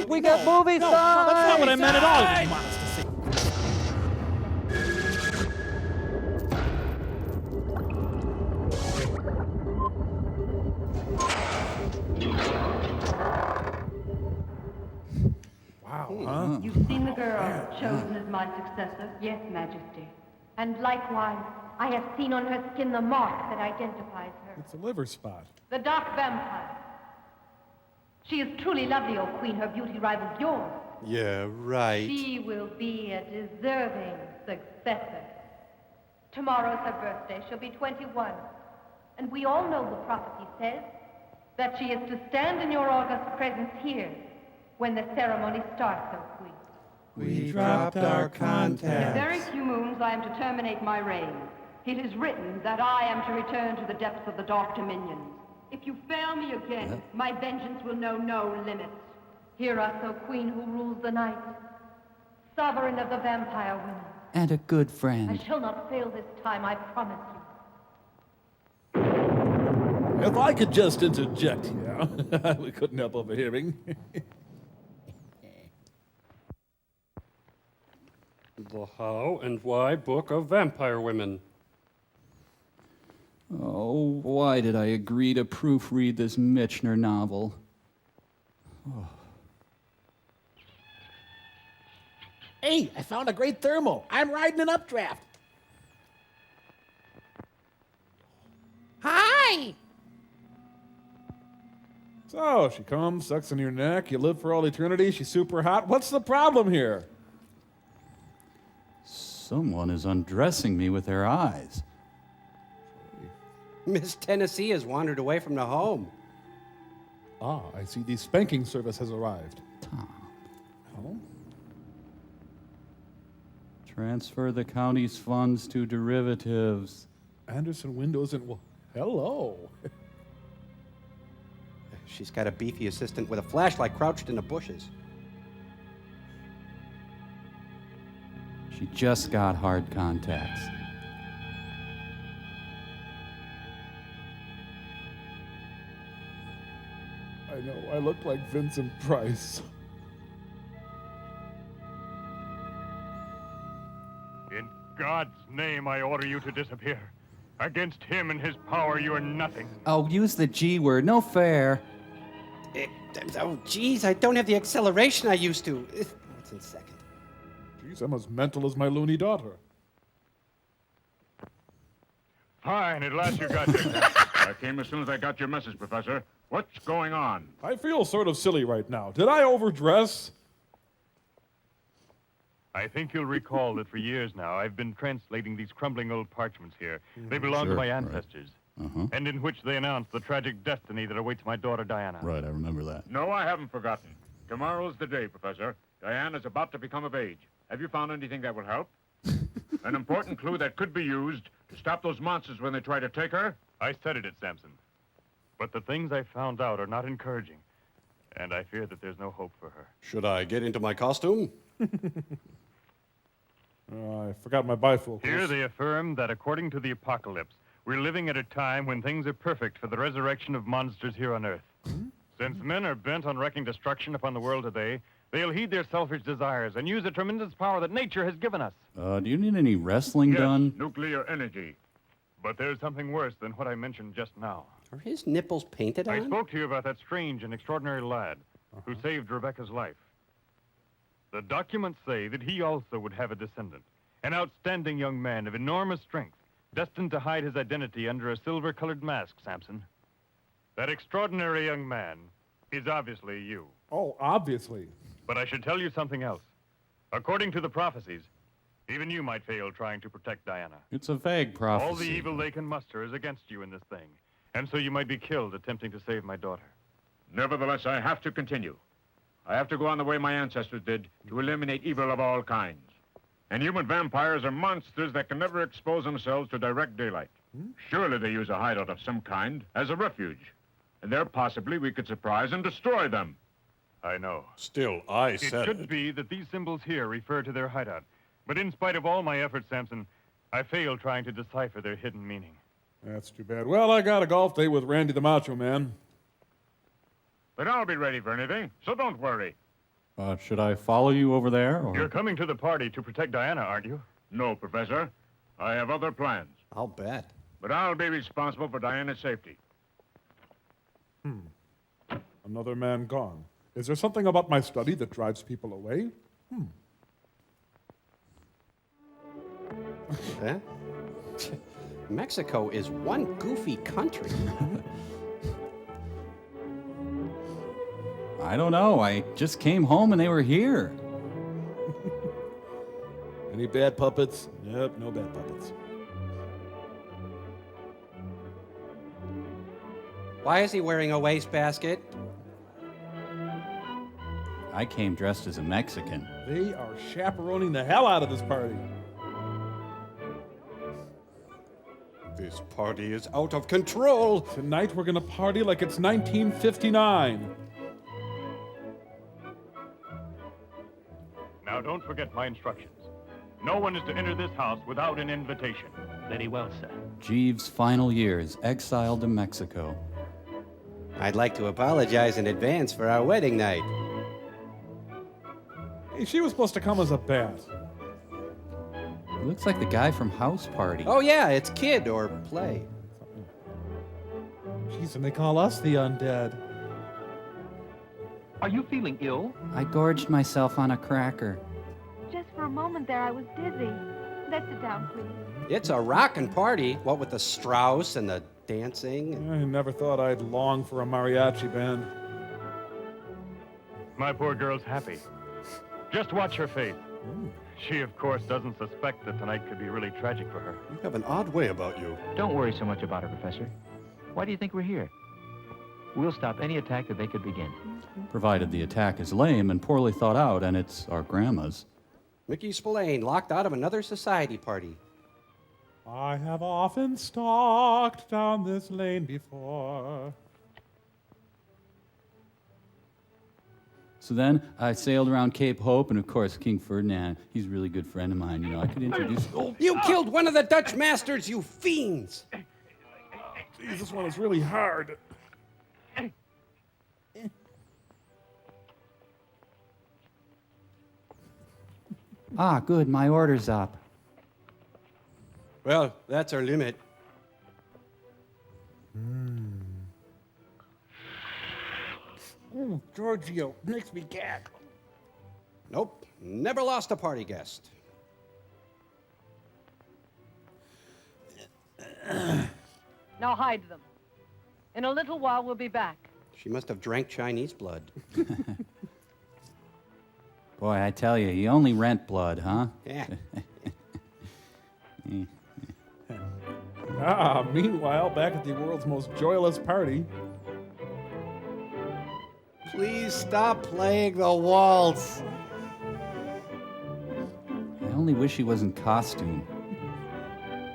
we got movie No, signs! that's not what I meant at all. He wants us to say. Wow, huh? You've seen the girl chosen as my successor? Yes, Majesty. And likewise, I have seen on her skin the mark that identifies her. It's a liver spot. The Dark Vampire. She is truly lovely, O Queen. Her beauty rivals yours. Yeah, right. She will be a deserving successor. Tomorrow's her birthday. She'll be 21. And we all know the prophecy says that she is to stand in your august presence here when the ceremony starts, O Queen. We dropped our In contacts. very few moons I am to terminate my reign. It is written that I am to return to the depths of the Dark Dominions. If you fail me again, my vengeance will know no limits. Hear us, O Queen who rules the night, sovereign of the vampire women. And a good I friend. shall not fail this time, I promise you. If I could just interject here, we couldn't help overhearing. The How and Why Book of Vampire Women. Oh, why did I agree to proofread this Michener novel? Oh. Hey, I found a great thermal. I'm riding an updraft. Hi! So, she comes, sucks on your neck, you live for all eternity, she's super hot. What's the problem here? Someone is undressing me with their eyes. Miss Tennessee has wandered away from the home. Ah, I see the spanking service has arrived. Tom. Oh? Transfer the county's funds to derivatives. Anderson Windows and... Well, hello. She's got a beefy assistant with a flashlight crouched in the bushes. She just got hard contacts. I know, I look like Vincent Price. In God's name, I order you to disappear. Against him and his power, you are nothing. Oh, use the G word. No fair. Oh, geez, I don't have the acceleration I used to. What's in second? Geez, I'm as mental as my loony daughter. Fine, at last you got here. I came as soon as I got your message, Professor. What's going on? I feel sort of silly right now. Did I overdress? I think you'll recall that for years now, I've been translating these crumbling old parchments here. They belong to Sure, my right. ancestors. Uh-huh. And in which they announce the tragic destiny that awaits my daughter, Diana. Right, I remember that. No, I haven't forgotten. Tomorrow's the day, Professor. Diane is about to become of age. Have you found anything that will help? An important clue that could be used to stop those monsters when they try to take her? I studied it, Samson. But the things I found out are not encouraging. And I fear that there's no hope for her. Should I get into my costume? I forgot my bifocals. Here they affirm that according to the apocalypse, we're living at a time when things are perfect for the resurrection of monsters here on Earth. Since men are bent on wreaking destruction upon the world today, they'll heed their selfish desires and use the tremendous power that nature has given us. Do you need any wrestling Yes, done? nuclear energy. But there's something worse than what I mentioned just now. Are his nipples painted I on? spoke to you about that strange and extraordinary lad who saved Rebecca's life. The documents say that he also would have a descendant, an outstanding young man of enormous strength, destined to hide his identity under a silver-colored mask, Samson. That extraordinary young man is obviously you. Oh, obviously. But I should tell you something else. According to the prophecies, even you might fail trying to protect Diana. It's a vague prophecy. All the evil they can muster is against you in this thing, and so you might be killed attempting to save my daughter. Nevertheless, I have to continue. I have to go on the way my ancestors did to eliminate evil of all kinds. And human vampires are monsters that can never expose themselves to direct daylight. Surely they use a hideout of some kind as a refuge. And there possibly we could surprise and destroy them. I know. Still, I It said could it. be that these symbols here refer to their hideout. But in spite of all my efforts, Samson, I failed trying to decipher their hidden meaning. That's too bad. Well, I got a golf date with Randy the Macho Man. But I'll be ready for anything, so don't worry. Should I follow you over there? Or? You're coming to the party to protect Diana, aren't you? No, Professor. I have other plans. I'll bet. But I'll be responsible for Diana's safety. Another man gone. Is there something about my study that drives people away? Huh? Mexico is one goofy country. I don't know. I just came home and they were here. Any bad puppets? Yep, no bad puppets. Why is he wearing a wastebasket? I came dressed as a Mexican. They are chaperoning the hell out of this party. This party is out of control. Tonight we're gonna party like it's 1959. Now, don't forget my instructions. No one is to enter this house without an invitation. Very well, sir. Jeeves' final years, exiled to Mexico. I'd like to apologize in advance for our wedding night. Hey, she was supposed to come as a bat. He looks like the guy from House Party. Oh, yeah, it's Kid or Play. Jeez, and they call us the undead. Are you feeling ill? I gorged myself on a cracker. Just for a moment there, I was dizzy. Let's sit down, please. It's a rockin' party, what with the Strauss and the dancing. I never thought I'd long for a mariachi band. My poor girl's happy. Just watch her face. She, of course, doesn't suspect that tonight could be really tragic for her. You have an odd way about you. Don't worry so much about her, Professor. Why do you think we're here? We'll stop any attack that they could begin. Provided the attack is lame and poorly thought out, and it's our grandma's. Mickey Spillane locked out of another society party. I have often stalked down this lane before. So then I sailed around Cape Hope, and of course, King Ferdinand, he's a really good friend of mine. You know, I could introduce... You killed one of the Dutch masters, you fiends! Jeez, this one is really hard. Ah, good, my order's up. Well, that's our limit. Giorgio, makes me gag. Nope, never lost a party guest. Now hide them. In a little while, we'll be back. She must have drank Chinese blood. Boy, I tell you, you only rent blood, huh? Yeah. Meanwhile, back at the world's most joyless party. Please stop playing the waltz. I only wish he was in costume.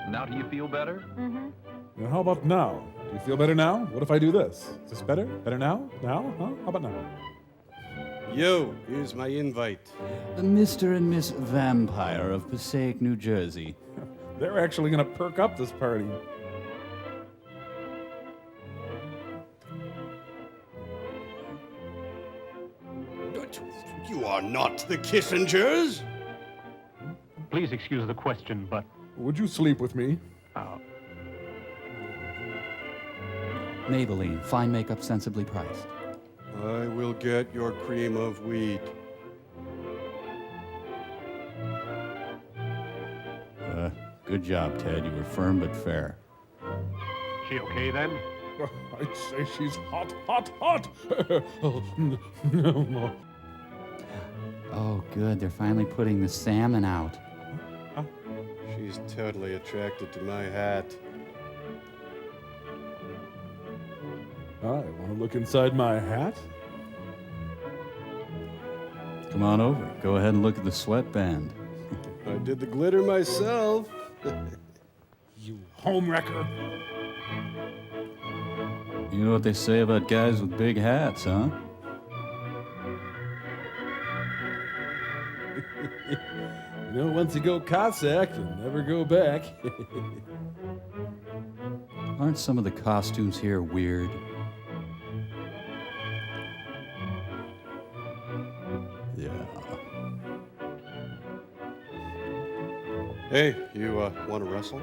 Now do you feel better? Mm-hmm. Now, how about now? Do you feel better now? What if I do this? Is this better? Better now? Now? Huh? How about now? Yo, here's my invite. Mr. and Miss Vampire of Passaic, New Jersey. They're actually going to perk up this party. But you are not the Kissingers. Please excuse the question, but... Would you sleep with me? Maybelline, fine makeup sensibly priced. I will get your cream of wheat. Good job, Ted. You were firm but fair. She okay then? I'd say she's hot, hot, hot. Oh, good. They're finally putting the salmon out. She's totally attracted to my hat. I want to look inside my hat. Come on over. Go ahead and look at the sweatband. I did the glitter myself. You homewrecker. You know what they say about guys with big hats, huh? You know, once you go Cossack, you never go back. Aren't some of the costumes here weird? Yeah. Hey, you want to wrestle?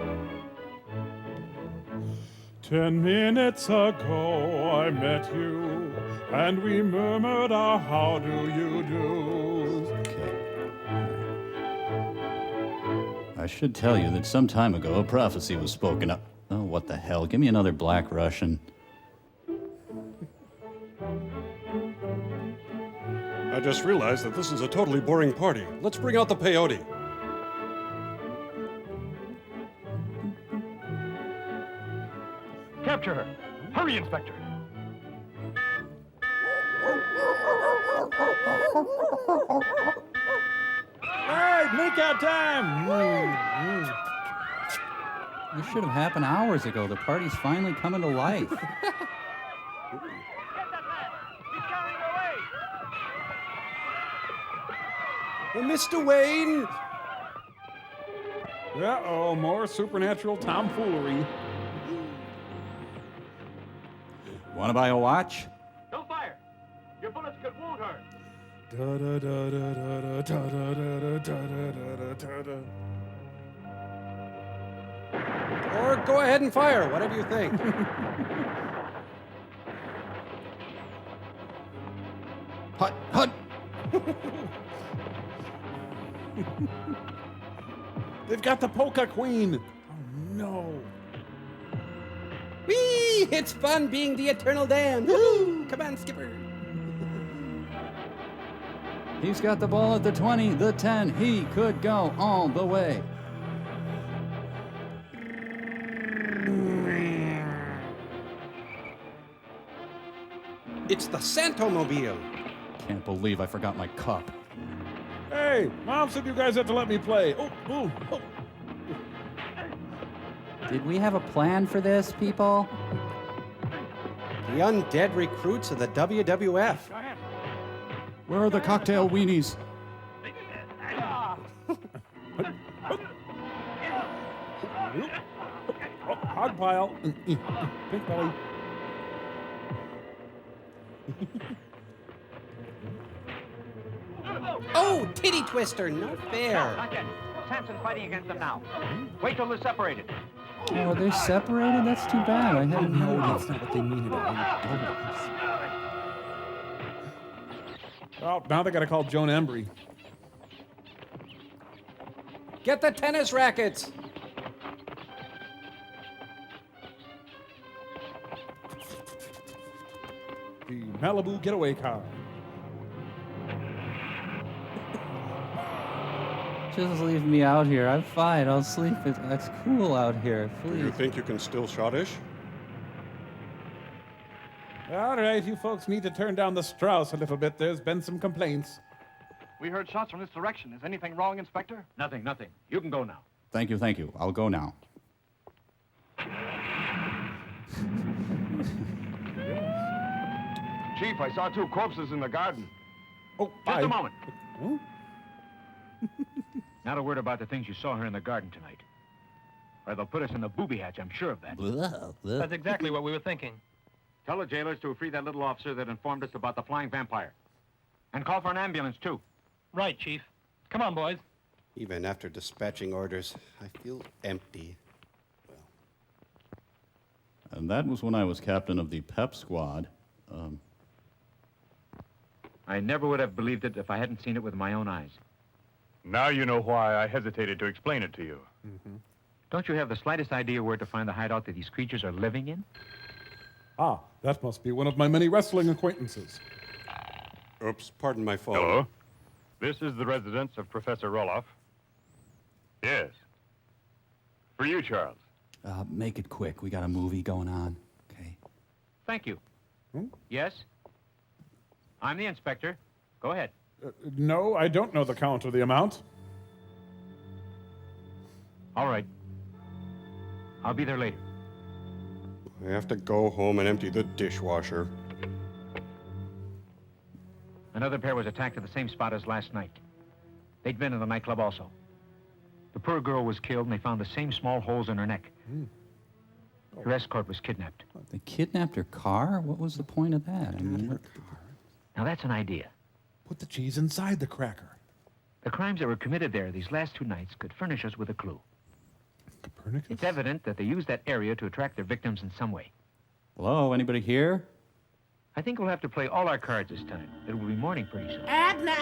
10 minutes ago I met you, and we murmured our how do you do's. I should tell you that some time ago a prophecy was spoken up. Oh, what the hell? Give me another Black Russian. I just realized that this is a totally boring party. Let's bring out the peyote. Capture her. Hurry, Inspector. All right, make out time. This should have happened hours ago. The party's finally coming to life. Mr. Wayne! Uh-oh, more supernatural tomfoolery. Want to buy a watch? Don't fire. Your bullets could wound her. Or go ahead and fire, whatever you think. Hut, hut! They've got the polka queen. Oh, no. Whee! It's fun being the eternal Dan. Woo! Come on, Skipper. He's got the ball at the 20, the 10. He could go all the way. It's the Santomobile. Can't believe I forgot my cup. Hey, Mom said you guys have to let me play. Oh. Did we have a plan for this, people? The undead recruits of the WWF. Where are the cocktail weenies? Hog pile. Pink belly. Oh, titty twister, no fair. Not yet. Samson's fighting against them now. Wait till they're separated. Oh, they're separated? That's too bad. I hadn't No, noticed. that's not what they mean at all. Oh, now they gotta call Joan Embry. Get the tennis rackets. the Malibu getaway car. Just leave me out here. I'm fine. I'll sleep. It's cool out here. Do you Please. think you can still shottish? All right, you folks need to turn down the Strauss a little bit. There's been some complaints. We heard shots from this direction. Is anything wrong, Inspector? Nothing, nothing. You can go now. Thank you, thank you. I'll go now. Chief, I saw 2 corpses in the garden. Oh, Just a moment. Oh? Not a word about the things you saw here in the garden tonight. Or they'll put us in the booby hatch, I'm sure of that. That's exactly what we were thinking. Tell the jailers to free that little officer that informed us about the flying vampire. And call for an ambulance, too. Right, Chief. Come on, boys. Even after dispatching orders, I feel empty. And that was when I was captain of the PEP squad. I never would have believed it if I hadn't seen it with my own eyes. Now you know why I hesitated to explain it to you. Don't you have the slightest idea where to find the hideout that these creatures are living in? Ah, that must be one of my many wrestling acquaintances. Oops, pardon my phone. Hello? This is the residence of Professor Roloff. Yes. For you, Charles. Make it quick. We got a movie going on. Okay. Thank you. Yes? I'm the inspector. Go ahead. No, I don't know the count of the amount. All right. I'll be there later. I have to go home and empty the dishwasher. Another pair was attacked at the same spot as last night. They'd been in the nightclub also. The poor girl was killed, and they found the same small holes in her neck. Her escort was kidnapped. They kidnapped her car? What was the point of that? I mean, Now, that's an idea. Put the cheese inside the cracker. The crimes that were committed there these last 2 nights could furnish us with a clue. Copernicus? It's evident that they used that area to attract their victims in some way. hello, anybody here? I think we'll have to play all our cards this time. It will be morning pretty soon. Edna,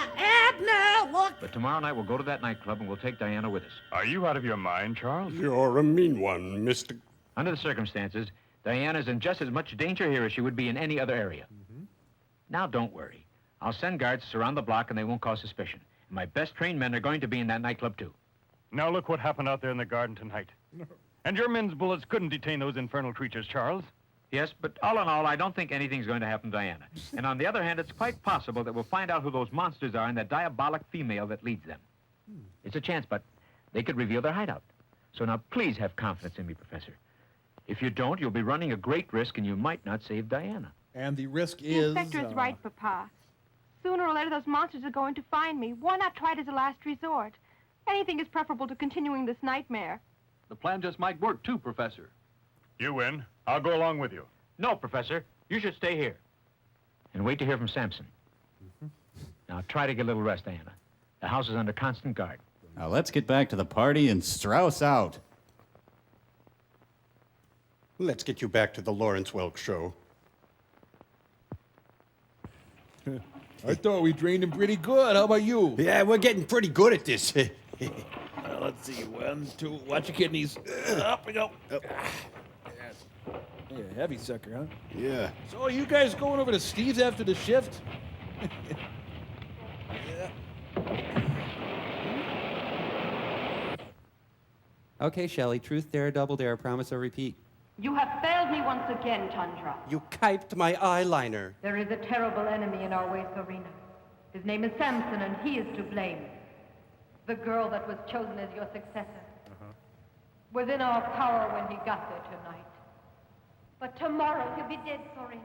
look! But tomorrow night we'll go to that nightclub and we'll take Diana with us. Are you out of your mind, Charles? You're a mean one, Mr. Under the circumstances, Diana's in just as much danger here as she would be in any other area. Now, don't worry. I'll send guards to surround the block and they won't cause suspicion. And my best trained men are going to be in that nightclub, too. Now look what happened out there in the garden tonight. And your men's bullets couldn't detain those infernal creatures, Charles. Yes, but all in all, I don't think anything's going to happen to Diana. And on the other hand, it's quite possible that we'll find out who those monsters are and that diabolic female that leads them. It's a chance, but they could reveal their hideout. So now please have confidence in me, Professor. If you don't, you'll be running a great risk and you might not save Diana. And the risk The is... inspector is right, Papa. Sooner or later, those monsters are going to find me. Why not try it as a last resort? Anything is preferable to continuing this nightmare. The plan just might work, too, Professor. You win. I'll go along with you. No, Professor. You should stay here. And wait to hear from Samson. Now try to get a little rest, Diana. The house is under constant guard. Now let's get back to the party and Strauss out. Let's get you back to the Lawrence Welk show. I thought we drained him pretty good. How about you? Yeah, we're getting pretty good at this. Let's see. 1, 2. Watch your kidneys. Up we go. Yeah, heavy sucker, huh? Yeah. So are you guys going over to Steve's after the shift? Okay, Shelley. Truth, dare, double dare, promise or repeat. You have failed me once again, Tundra. You kiped my eyeliner. There is a terrible enemy in our waste arena. His name is Samson, and he is to blame. The girl that was chosen as your successor. Was in our power when he got there tonight. But tomorrow he'll be dead, Sorina.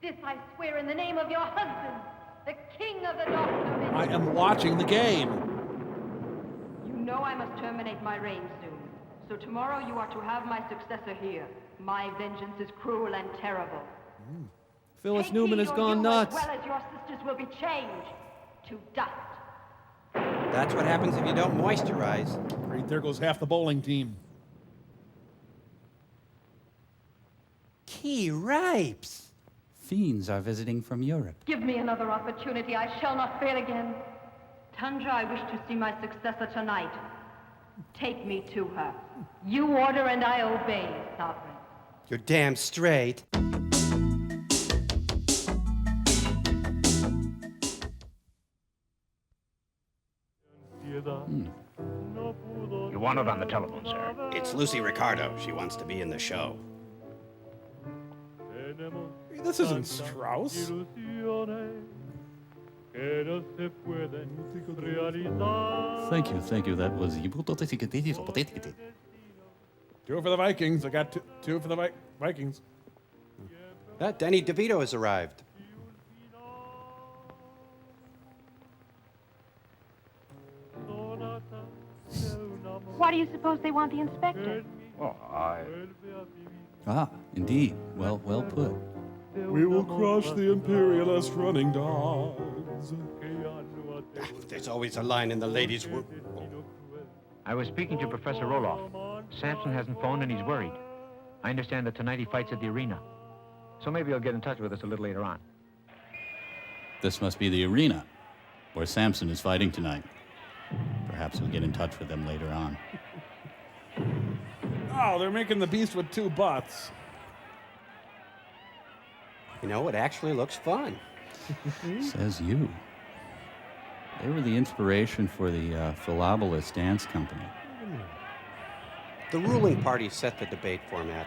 This I swear in the name of your husband, the king of the Doctor. I am watching the game. You know I must terminate my reign soon. So tomorrow you are to have my successor here. My vengeance is cruel and terrible. Phyllis Take Newman heed has or gone you, nuts. As well as your sisters will be changed to dust. That's what happens if you don't moisturize. Great, there goes half the bowling team. Key ripes. Fiends are visiting from Europe. Give me another opportunity. I shall not fail again. Tundra, I wish to see my successor tonight. Take me to her. You order and I obey, Sovereign. You're damn straight. You want it on the telephone, sir. It's Lucy Ricardo. She wants to be in the show. Hey, this isn't Strauss. Thank you. That was. 2 for the Vikings. I got two for the Vikings. Danny DeVito has arrived. Why do you suppose they want the inspector? Indeed. Well put. We will crush the imperialist running dogs. There's always a line in the ladies' room. I was speaking to Professor Roloff. Samson hasn't phoned and he's worried. I understand that tonight he fights at the arena. So maybe he'll get in touch with us a little later on. This must be the arena where Samson is fighting tonight. Perhaps we'll get in touch with them later on. Oh, they're making the beast with 2 butts. You know, it actually looks fun. Says you. They were the inspiration for the Philobolus dance company. The ruling party set the debate format.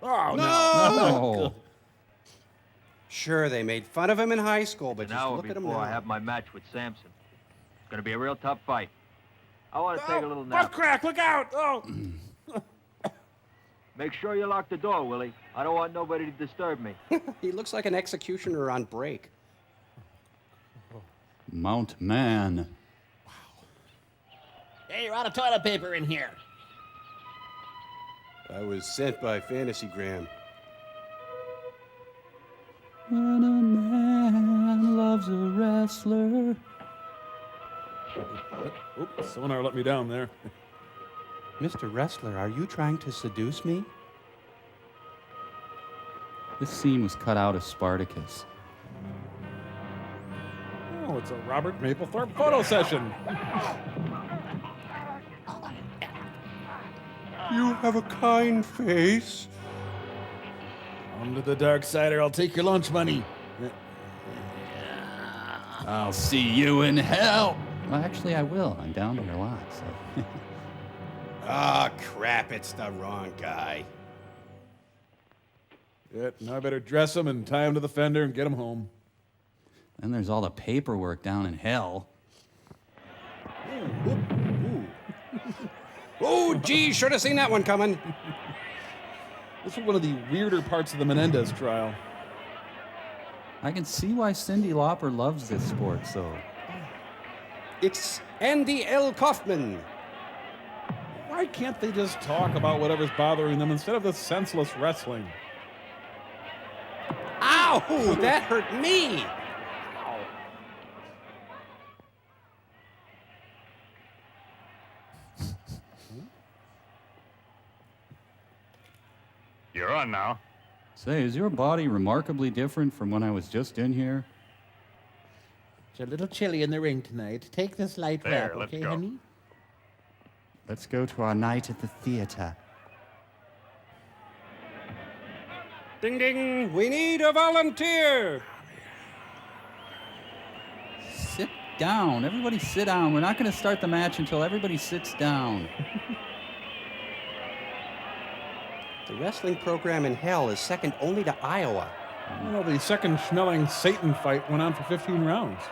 Oh, no! Sure, they made fun of him in high school, but just look at him before now. I have my match with Samson. It's going to be a real tough fight. I want to take a little nap. Butt crack, look out! Oh! Make sure you lock the door, Willie. I don't want nobody to disturb me. He looks like an executioner on break. Mount Man. Hey, you're out of toilet paper in here. I was sent by Fantasygram. When a man loves a wrestler. Oops, sonar let me down there. Mr. Wrestler, are you trying to seduce me? This scene was cut out of Spartacus. Oh, it's a Robert Mapplethorpe photo session. You have a kind face. Come to the dark side or I'll take your lunch money. I'll see you in hell. Well, actually, I will. I'm down there a lot, so. Ah, crap, it's the wrong guy. Yeah, now I better dress him and tie him to the fender and get him home. Then there's all the paperwork down in hell. Oh, gee, should have seen that one coming. This is one of the weirder parts of the Menendez trial. I can see why Cyndi Lauper loves this sport, so. It's Andy L. Kaufman. Why can't they just talk about whatever's bothering them instead of this senseless wrestling? Ow! That hurt me! You're on now. Say, is your body remarkably different from when I was just in here? It's a little chilly in the ring tonight. Take this light There, wrap, let's okay, go. honey? Let's go to our night at the theater. Ding, ding, we need a volunteer. Sit down. Everybody sit down. We're not going to start the match until everybody sits down. The wrestling program in hell is second only to Iowa. Well, the second Schmeling Satan fight went on for 15 rounds.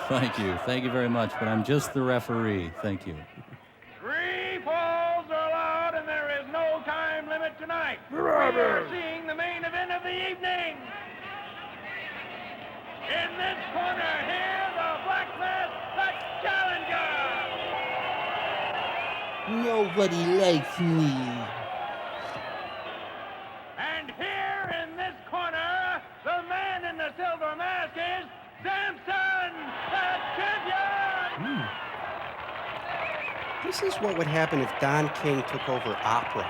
Thank you very much, but I'm just the referee. Thank you. 3 falls are allowed, and there is no time limit tonight. We are seeing the main event of the evening. In this corner here, the Black Mass, the challenger. Nobody likes me. And here in this corner, the man in the silver mask is Samson, the champion. This is what would happen if Don King took over opera.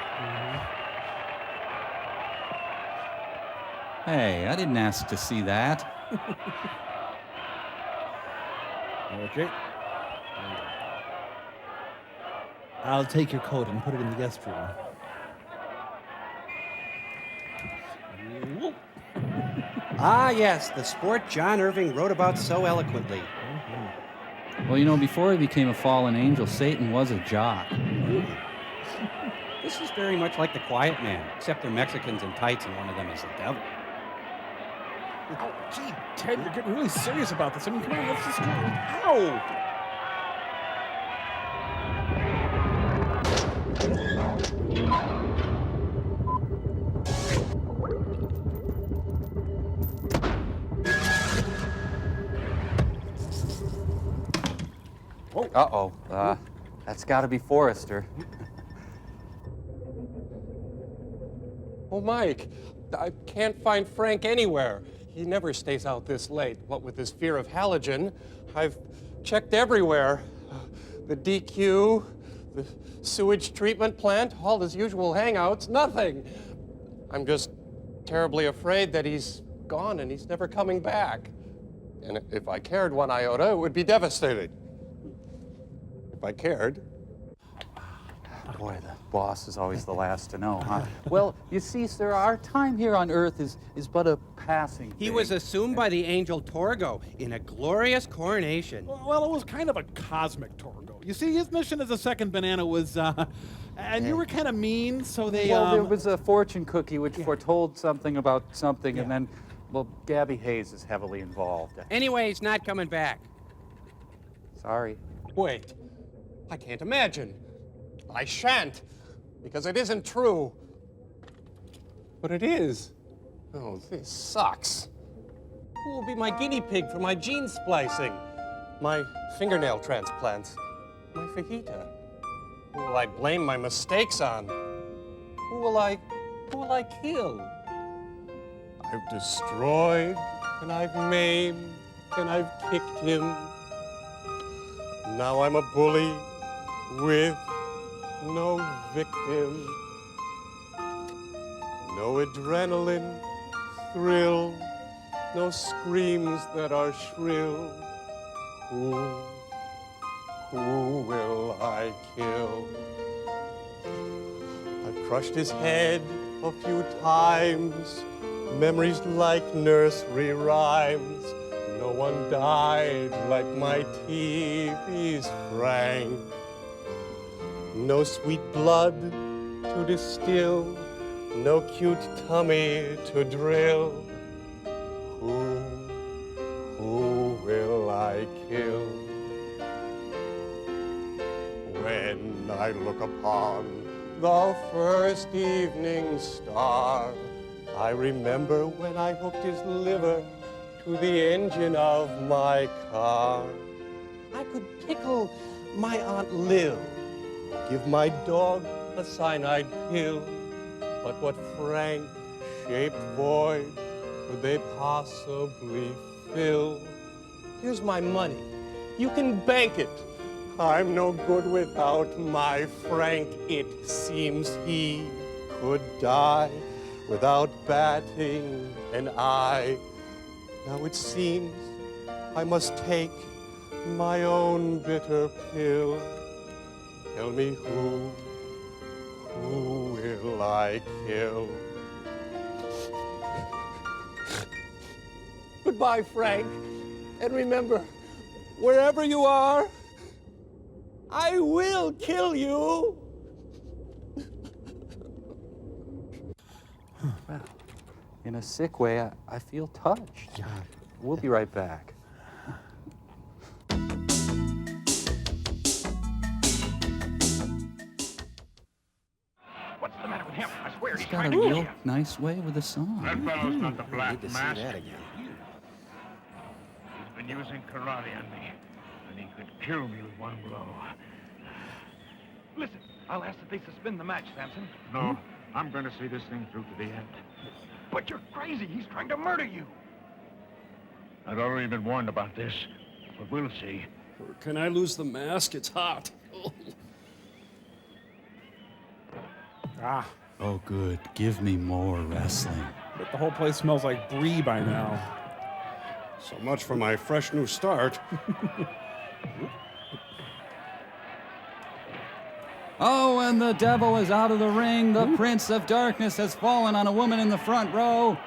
Hey, I didn't ask to see that. Okay. I'll take your coat and put it in the guest room. Ah, yes, the sport John Irving wrote about so eloquently. Well, you know, before he became a fallen angel, Satan was a jock. This is very much like the Quiet Man, except they're Mexicans in tights and one of them is the devil. Oh, gee, Ted, you're getting really serious about this. I mean, come on, let's just go. Ow! Uh-oh. That's got to be Forrester. Oh, Mike, I can't find Frank anywhere. He never stays out this late. What with his fear of halogen, I've checked everywhere. The DQ, the sewage treatment plant, all his usual hangouts, nothing. I'm just terribly afraid that he's gone and he's never coming back. And if I cared one iota, it would be devastating. If I cared. Boy, the boss is always the last to know, huh? Well, you see, sir, our time here on Earth is but a passing He thing. was assumed by the angel Torgo in a glorious coronation. Well, it was kind of a cosmic Torgo. You see, his mission as a second banana was, and you were kind of mean, so they, Well, there was a fortune cookie which foretold something about something, and then, well, Gabby Hayes is heavily involved. Anyway, he's not coming back. Sorry. Wait, I can't imagine. I shan't, because it isn't true. But it is. Oh, this sucks. Who will be my guinea pig for my gene splicing? My fingernail transplants? My fajita? Who will I blame my mistakes on? Who will I kill? I've destroyed, and I've maimed, and I've kicked him. Now I'm a bully with no victim, no adrenaline thrill, no screams that are shrill. Who will I kill? I've crushed his head a few times, memories like nursery rhymes. No one died like my TV's Frank. No sweet blood to distill, no cute tummy to drill. Who will I kill? When I look upon the first evening star, I remember when I hooked his liver to the engine of my car. I could pickle my Aunt Lil, give my dog a cyanide pill, but what Frank-shaped void could they possibly fill? Here's my money. You can bank it. I'm no good without my Frank. It seems he could die without batting an eye. Now it seems I must take my own bitter pill. Tell me who will I kill? Goodbye, Frank. And remember, wherever you are, I will kill you. Well, in a sick way, I feel touched. Yeah. We'll be right back. What's the matter with him? I swear He's he's got trying a to kill real you. nice way with a song. That fellow's not the Black Need to see Mask. that again. He's been using karate on me, and he could kill me with one blow. Listen, I'll ask that they suspend the match, Samson. No, I'm going to see this thing through to the end. But you're crazy. He's trying to murder you. I've already been warned about this, but we'll see. Can I lose the mask? It's hot. Ah, Oh, good. Give me more wrestling. but the whole place smells like brie by now. So much for my fresh new start. Oh, and the devil is out of the ring. The prince of darkness has fallen on a woman in the front row.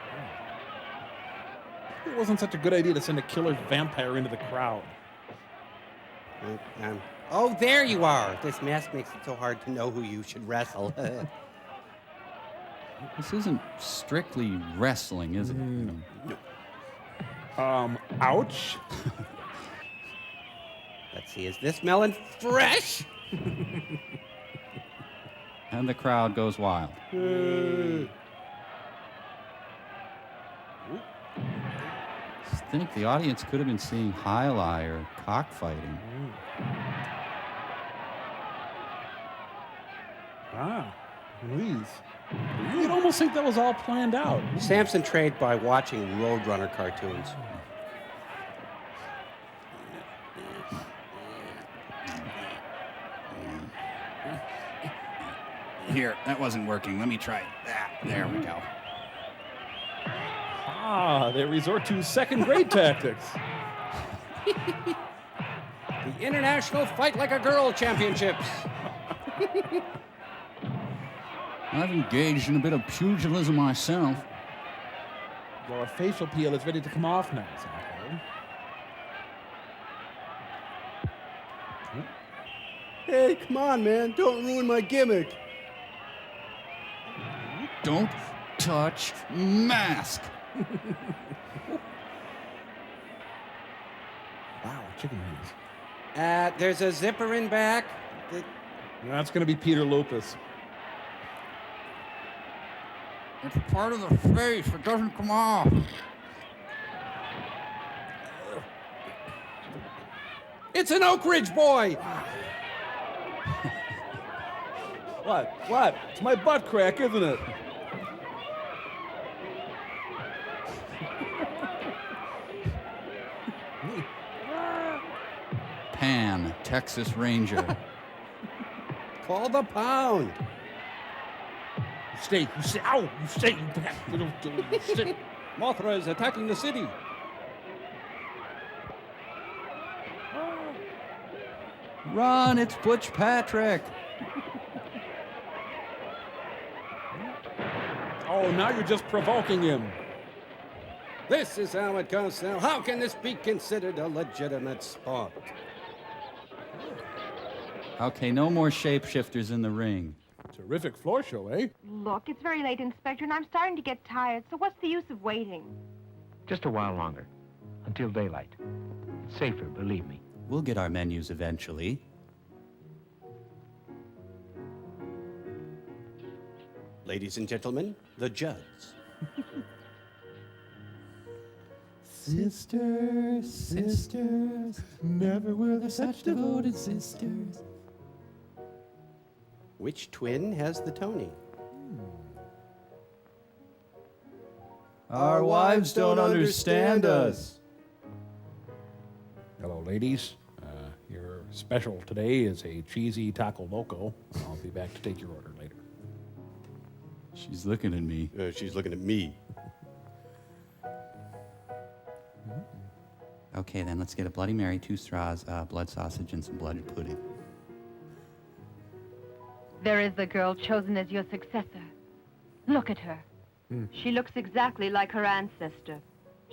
it wasn't such a good idea to send a killer vampire into the crowd. Oh, there you are. This mask makes it so hard to know who you should wrestle. This isn't strictly wrestling, is it? No. Ouch. Let's see, is this melon fresh? And the crowd goes wild. I think the audience could have been seeing highlight or cockfighting. Ah, please. You'd almost think that was all planned out. Samson trained by watching Roadrunner cartoons. Here, that wasn't working. Let me try that. There we go. Ah, they resort to second-grade tactics. The International Fight Like a Girl Championships. I've engaged in a bit of pugilism myself. Your facial peel is ready to come off now, Sam. Hey, come on, man. Don't ruin my gimmick. Don't touch mask. Wow, chicken wings. There's a zipper in back. That's going to be Peter Lupus. It's part of the face. It doesn't come off. It's an Oak Ridge boy. What? It's my butt crack, isn't it? Pan, Texas Ranger. Call the pound. You stay, ow, you stay. Mothra is attacking the city. Run, it's Butch Patrick. Oh, now you're just provoking him. This is how it goes now. How can this be considered a legitimate sport? Okay, no more shapeshifters in the ring. Terrific floor show, eh? Look, it's very late, Inspector, and I'm starting to get tired, so what's the use of waiting? Just a while longer. Until daylight. It's safer, believe me. We'll get our menus eventually. Ladies and gentlemen, the judge. Sisters, sisters, never were there such devoted sisters. Which twin has the Tony? Our wives don't understand us. Hello, ladies. Your special today is a cheesy taco loco. I'll be back to take your order later. She's looking at me. She's looking at me. Okay, then let's get a Bloody Mary, 2 straws, blood sausage, and some blood pudding. There is the girl chosen as your successor. Look at her. She looks exactly like her ancestor.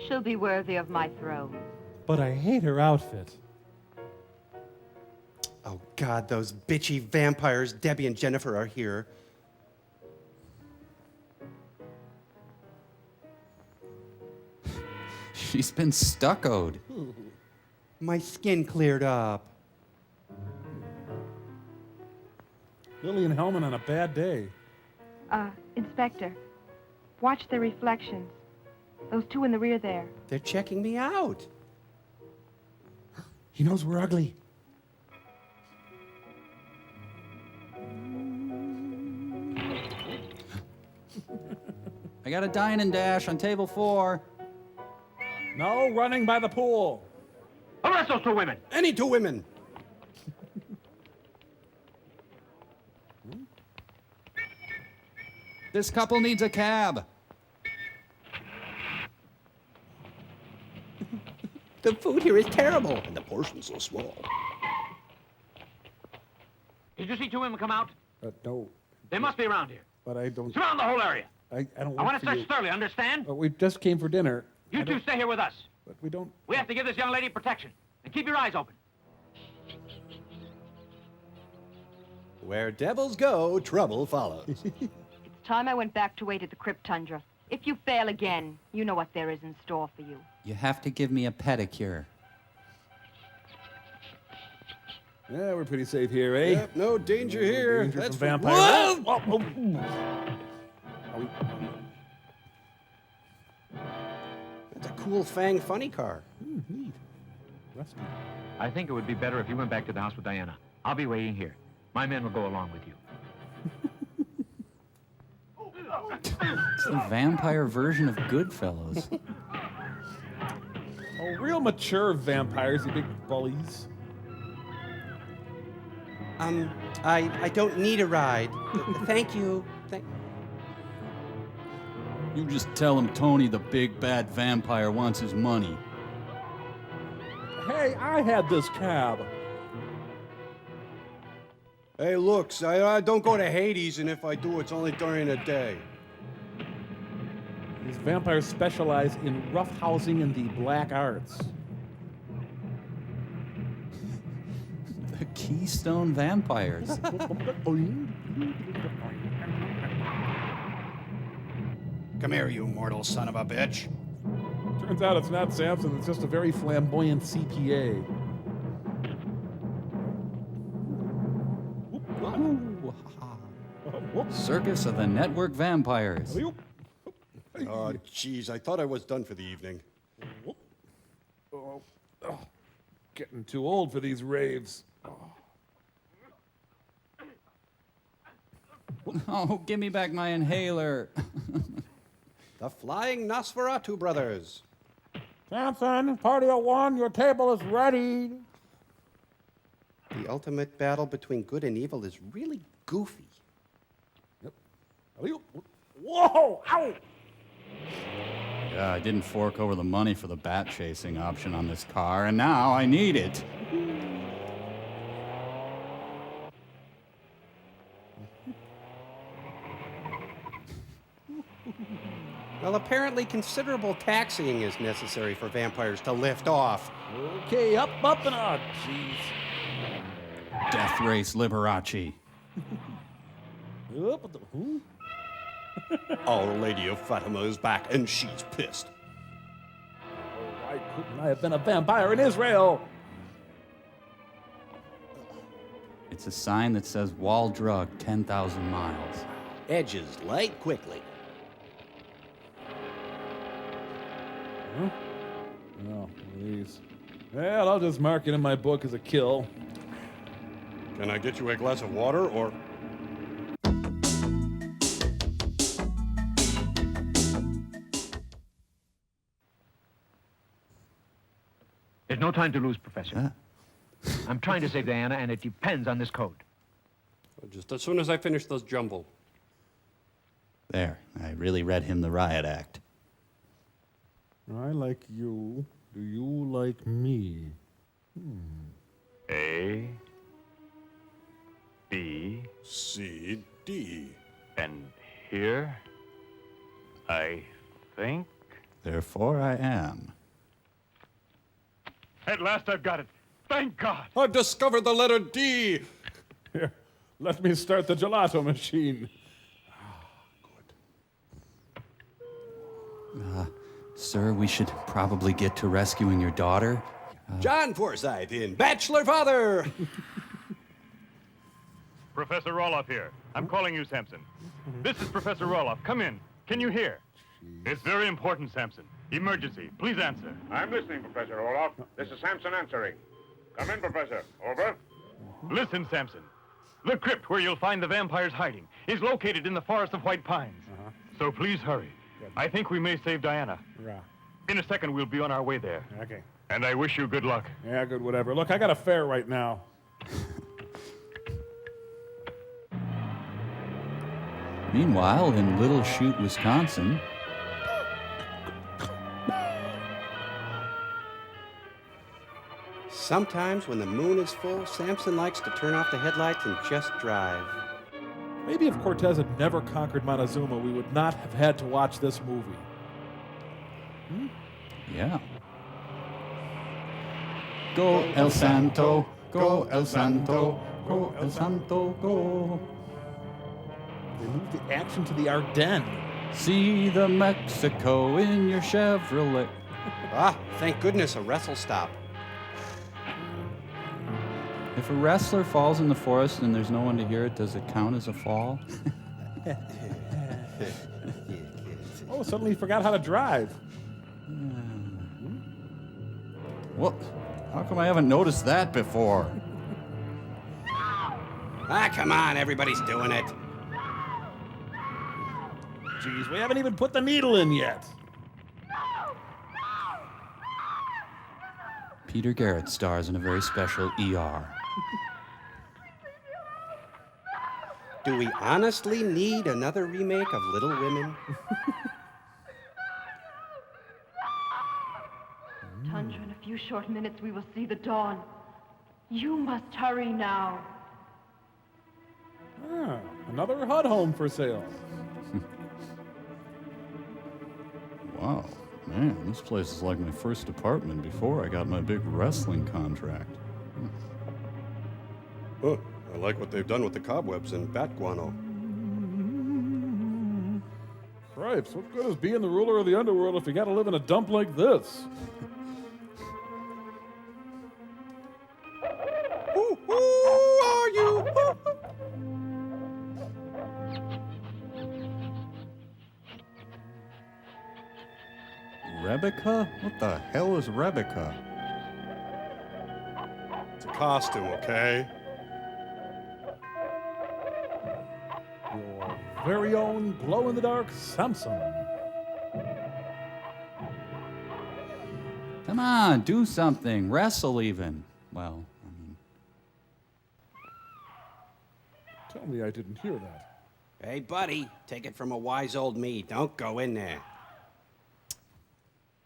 She'll be worthy of my throne. But I hate her outfit. Oh, God, those bitchy vampires, Debbie and Jennifer, are here. She's been stuccoed. My skin cleared up. Lillian Hellman on a bad day. Inspector, watch their reflections. Those two in the rear there. They're checking me out. He knows we're ugly. I got a dine and dash on table 4. No running by the pool. Arrest those 2 women. Any 2 women. This couple needs a cab. The food here is terrible, and the portion's so small. Did you see 2 women come out? No. They must be around here. But I don't... Surround the whole area. I don't I want work to for search you. thoroughly, understand? But we just came for dinner. You two stay here with us. But we don't... We have to give this young lady protection. And keep your eyes open. Where devils go, trouble follows. It's time I went back to wait at the crypt tundra. If you fail again, you know what there is in store for you. You have to give me a pedicure. Yeah, we're pretty safe here, eh? Yep, no danger here. Danger That's from for- vampires. Whoa! Oh, oh. Are we... That's a cool Fang funny car. Neat. Rescue. I think it would be better if you went back to the house with Diana. I'll be waiting here. My men will go along with you. It's the vampire version of Goodfellas. Oh, real mature vampires, you big bullies. I don't need a ride. Thank you. You just tell him Tony the big bad vampire wants his money. Hey, I had this cab. Hey, look, I don't go to Hades, and if I do, it's only during the day. These vampires specialize in roughhousing and the black arts. The Keystone Vampires. Come here, you mortal son of a bitch. Turns out it's not Samson, it's just a very flamboyant CPA. Circus of the Network Vampires. Oh, jeez, I thought I was done for the evening. Oh, getting too old for these raves. Oh, give me back my inhaler. The Flying Nosferatu Brothers. Samson, party of one, your table is ready. The ultimate battle between good and evil is really goofy. Yep. Whoa! Ow! Yeah, I didn't fork over the money for the bat chasing option on this car, and now I need it. Well, apparently considerable taxiing is necessary for vampires to lift off. Okay, up, and up. Jeez. Death Race Liberace. Our Lady of Fatima is back, and she's pissed. Why couldn't I have been a vampire in Israel? It's a sign that says wall drug 10,000 miles. Edges light quickly. Huh? Oh, please. Well, I'll just mark it in my book as a kill. Can I get you a glass of water, or... There's no time to lose, Professor. I'm trying to save Diana, and it depends on this code. Just as soon as I finish this jumble. There, I really read him the riot act. I like you. Do you like me? A, B, C, D. And here, I think. Therefore I am. At last I've got it. Thank God. I've discovered the letter D. Here, let me start the gelato machine. Sir, we should probably get to rescuing your daughter. John Forsythe in Bachelor Father. Professor Roloff here. I'm calling you, Samson. This is Professor Roloff. Come in. Can you hear? It's very important, Samson. Emergency. Please answer. I'm listening, Professor Roloff. This is Samson answering. Come in, Professor. Over. Listen, Samson. The crypt where you'll find the vampires hiding is located in the forest of White Pines. So please hurry. I think we may save Diana. Yeah. In a second, we'll be on our way there. Okay. And I wish you good luck. Yeah, good, whatever. Look, I got a fare right now. Meanwhile, in Little Chute, Wisconsin, Sometimes when the moon is full, Samson likes to turn off the headlights and just drive. Maybe if Cortez had never conquered Montezuma, we would not have had to watch this movie. Yeah. Go El Santo, go El Santo, go El Santo, go. They moved the action to the Ardennes. See the Mexico in your Chevrolet. Ah, thank goodness, a wrestle stop. If a wrestler falls in the forest and there's no one to hear it, does it count as a fall? Oh, suddenly forgot how to drive. What? How come I haven't noticed that before? Ah, come on, everybody's doing it. Jeez, we haven't even put the needle in yet. Peter Garrett stars in a very special ER. Do we honestly need another remake of Little Women? Tundra, in a few short minutes we will see the dawn. You must hurry now. Ah, another HUD home for sale. Wow, man, this place is like my first apartment before I got my big wrestling contract. Oh, I like what they've done with the cobwebs and bat guano. Cripes, what good is being the ruler of the underworld if you gotta live in a dump like this? Who are you? Rebecca? What the hell is Rebecca? It's a costume, okay? Your very own glow-in-the-dark Samson. Come on, do something. Wrestle even. Well, I mean... Tell me I didn't hear that. Hey, buddy, take it from a wise old me. Don't go in there.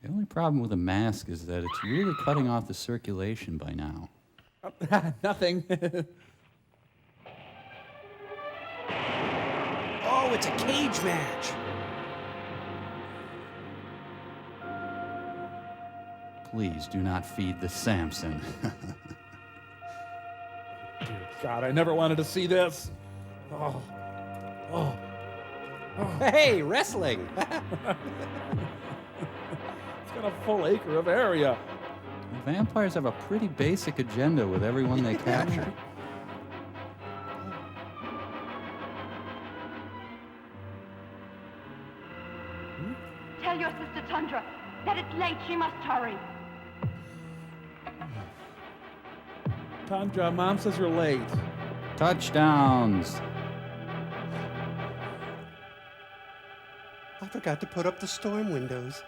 The only problem with a mask is that it's really cutting off the circulation by now. Nothing. Oh, it's a cage match. Please do not feed the Samson. Dear God, I never wanted to see this. Oh. Hey, wrestling. It's got a full acre of area. The vampires have a pretty basic agenda with everyone they capture. Tell your sister Tundra that it's late. She must hurry. Tundra, Mom says you're late. Touchdowns. I forgot to put up the storm windows.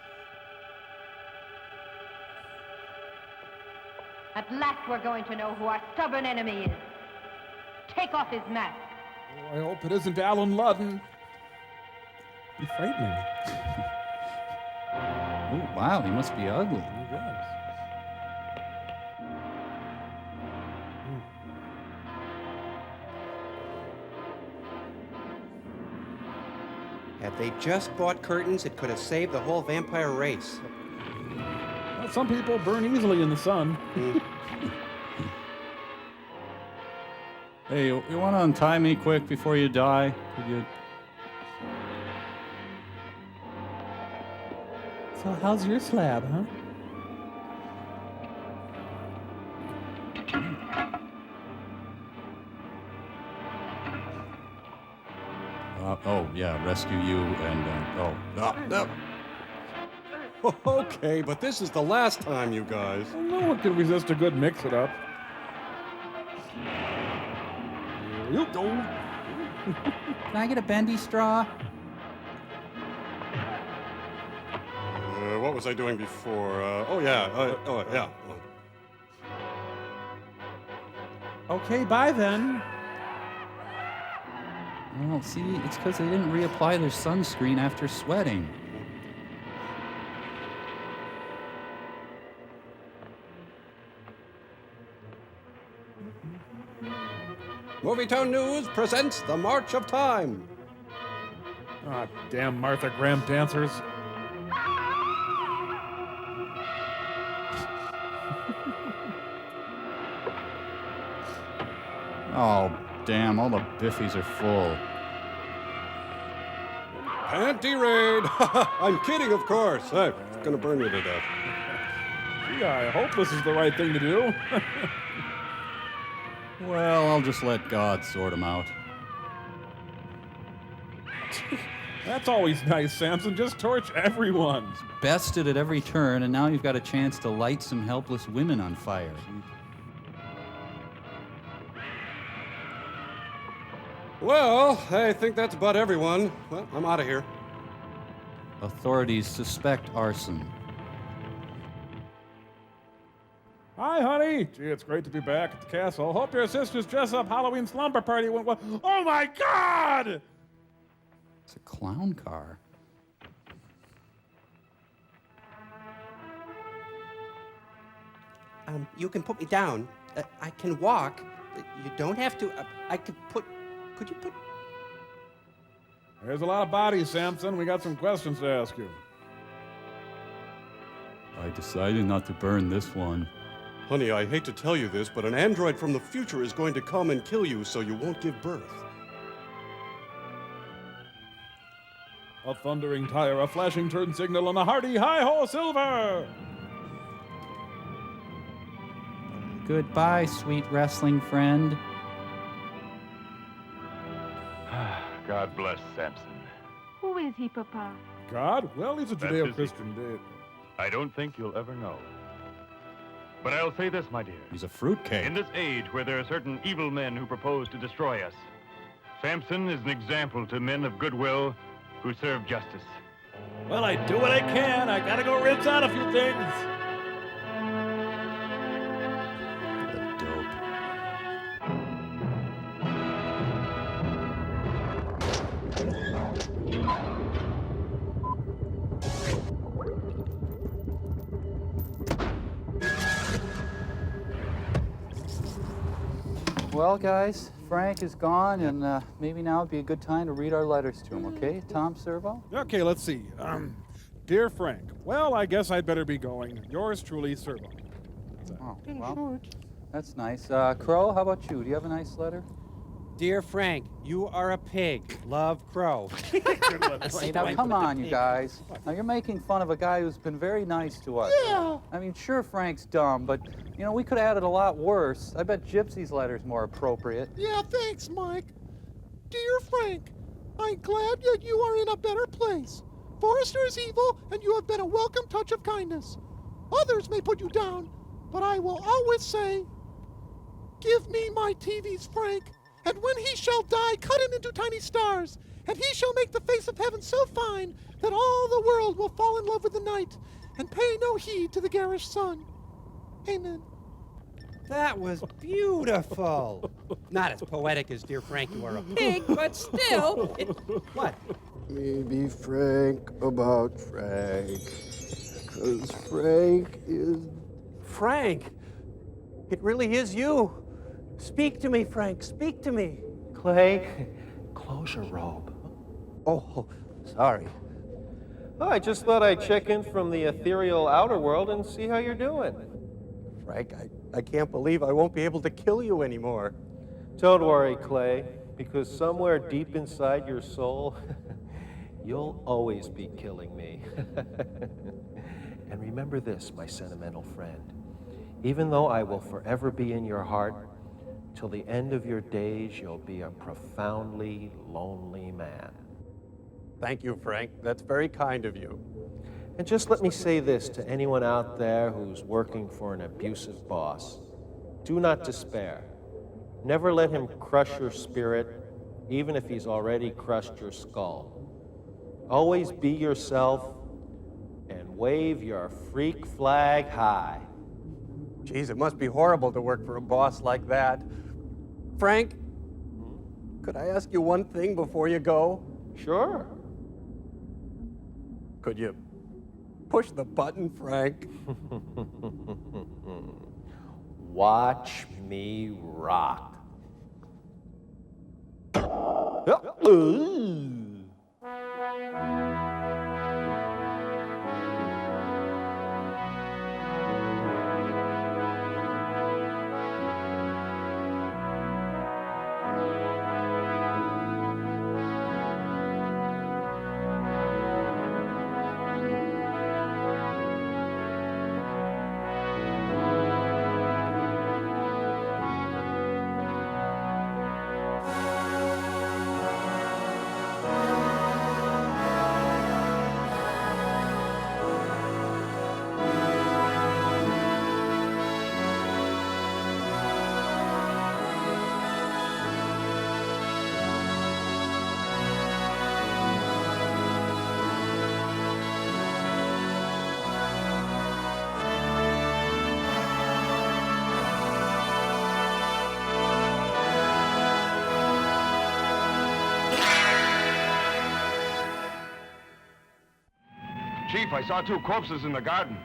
At last we're going to know who our stubborn enemy is. Take off his mask. Oh, I hope it isn't Alan Ludden. You're frightening. Oh, wow, he must be ugly. He does. Had they just bought curtains, it could have saved the whole vampire race. Well, some people burn easily in the sun. Hey, you want to untie me quick before you die? Could you... So how's your slab, huh? Oh, yeah, rescue you and, no. Okay, but this is the last time, you guys. Well, no one can resist a good mix-it-up. You go. Can I get a bendy straw? What was I doing before? Oh, yeah. Okay, bye then. Well, see, it's because they didn't reapply their sunscreen after sweating. Movietone News presents The March of Time. Ah, damn Martha Graham dancers. Oh, damn, all the biffies are full. Panty raid! I'm kidding, of course. Hey, it's gonna burn you to death. Gee, I hope this is the right thing to do. Well, I'll just let God sort them out. That's always nice, Samson. Just torch everyone. Bested at every turn, and now you've got a chance to light some helpless women on fire. Well, I think that's about everyone. Well, I'm out of here. Authorities suspect arson. Hi, honey. Gee, it's great to be back at the castle. Hope your sister's dress-up Halloween slumber party went well. Oh, my God! It's a clown car. You can put me down. I can walk. You don't have to. Could you put... There's a lot of bodies, Samson. We got some questions to ask you. I decided not to burn this one. Honey, I hate to tell you this, but an android from the future is going to come and kill you so you won't give birth. A thundering tire, a flashing turn signal, and a hearty hi-ho silver! Goodbye, sweet wrestling friend. God bless Samson. Who is he, Papa? God? Well, he's a That's Judeo-Christian deity. I don't think you'll ever know. But I'll say this, my dear. He's a fruitcake. In this age where there are certain evil men who propose to destroy us, Samson is an example to men of goodwill who serve justice. Well, I do what I can. I gotta go rinse out a few things. Well, guys, Frank is gone, and maybe now would be a good time to read our letters to him, okay? Tom Servo? Okay, let's see. Dear Frank, well, I guess I'd better be going. Yours truly, Servo. Oh, well, that's nice. Crow, how about you? Do you have a nice letter? Dear Frank, you are a pig. Love, Crow. Now, come on, you guys. Now, you're making fun of a guy who's been very nice to us. Yeah. I mean, sure, Frank's dumb, but, you know, we could have added a lot worse. I bet Gypsy's letter's more appropriate. Yeah, thanks, Mike. Dear Frank, I'm glad that you are in a better place. Forrester is evil, and you have been a welcome touch of kindness. Others may put you down, but I will always say, give me my TVs, Frank. And when he shall die, cut him into tiny stars, and he shall make the face of heaven so fine that all the world will fall in love with the night and pay no heed to the garish sun. Amen. That was beautiful. Not as poetic as Dear Frank, you are a pig, but still. What? Maybe Frank about Frank. Because Frank is... Frank, it really is you. Speak to me, Frank. Speak to me. Clay, close your robe. Oh, sorry. Oh, I just thought I'd check in from the ethereal outer world and see how you're doing. Frank, I can't believe I won't be able to kill you anymore. Don't worry, Clay, because somewhere deep inside your soul, you'll always be killing me. And remember this, my sentimental friend. Even though I will forever be in your heart, till the end of your days, you'll be a profoundly lonely man. Thank you, Frank. That's very kind of you. And just let me say this to anyone out there who's working for an abusive boss. Do not despair. Never let him crush your spirit, even if he's already crushed your skull. Always be yourself and wave your freak flag high. Geez, it must be horrible to work for a boss like that. Frank, could I ask you one thing before you go? Sure. Could you push the button, Frank? Watch me rock. Chief, I saw two corpses in the garden.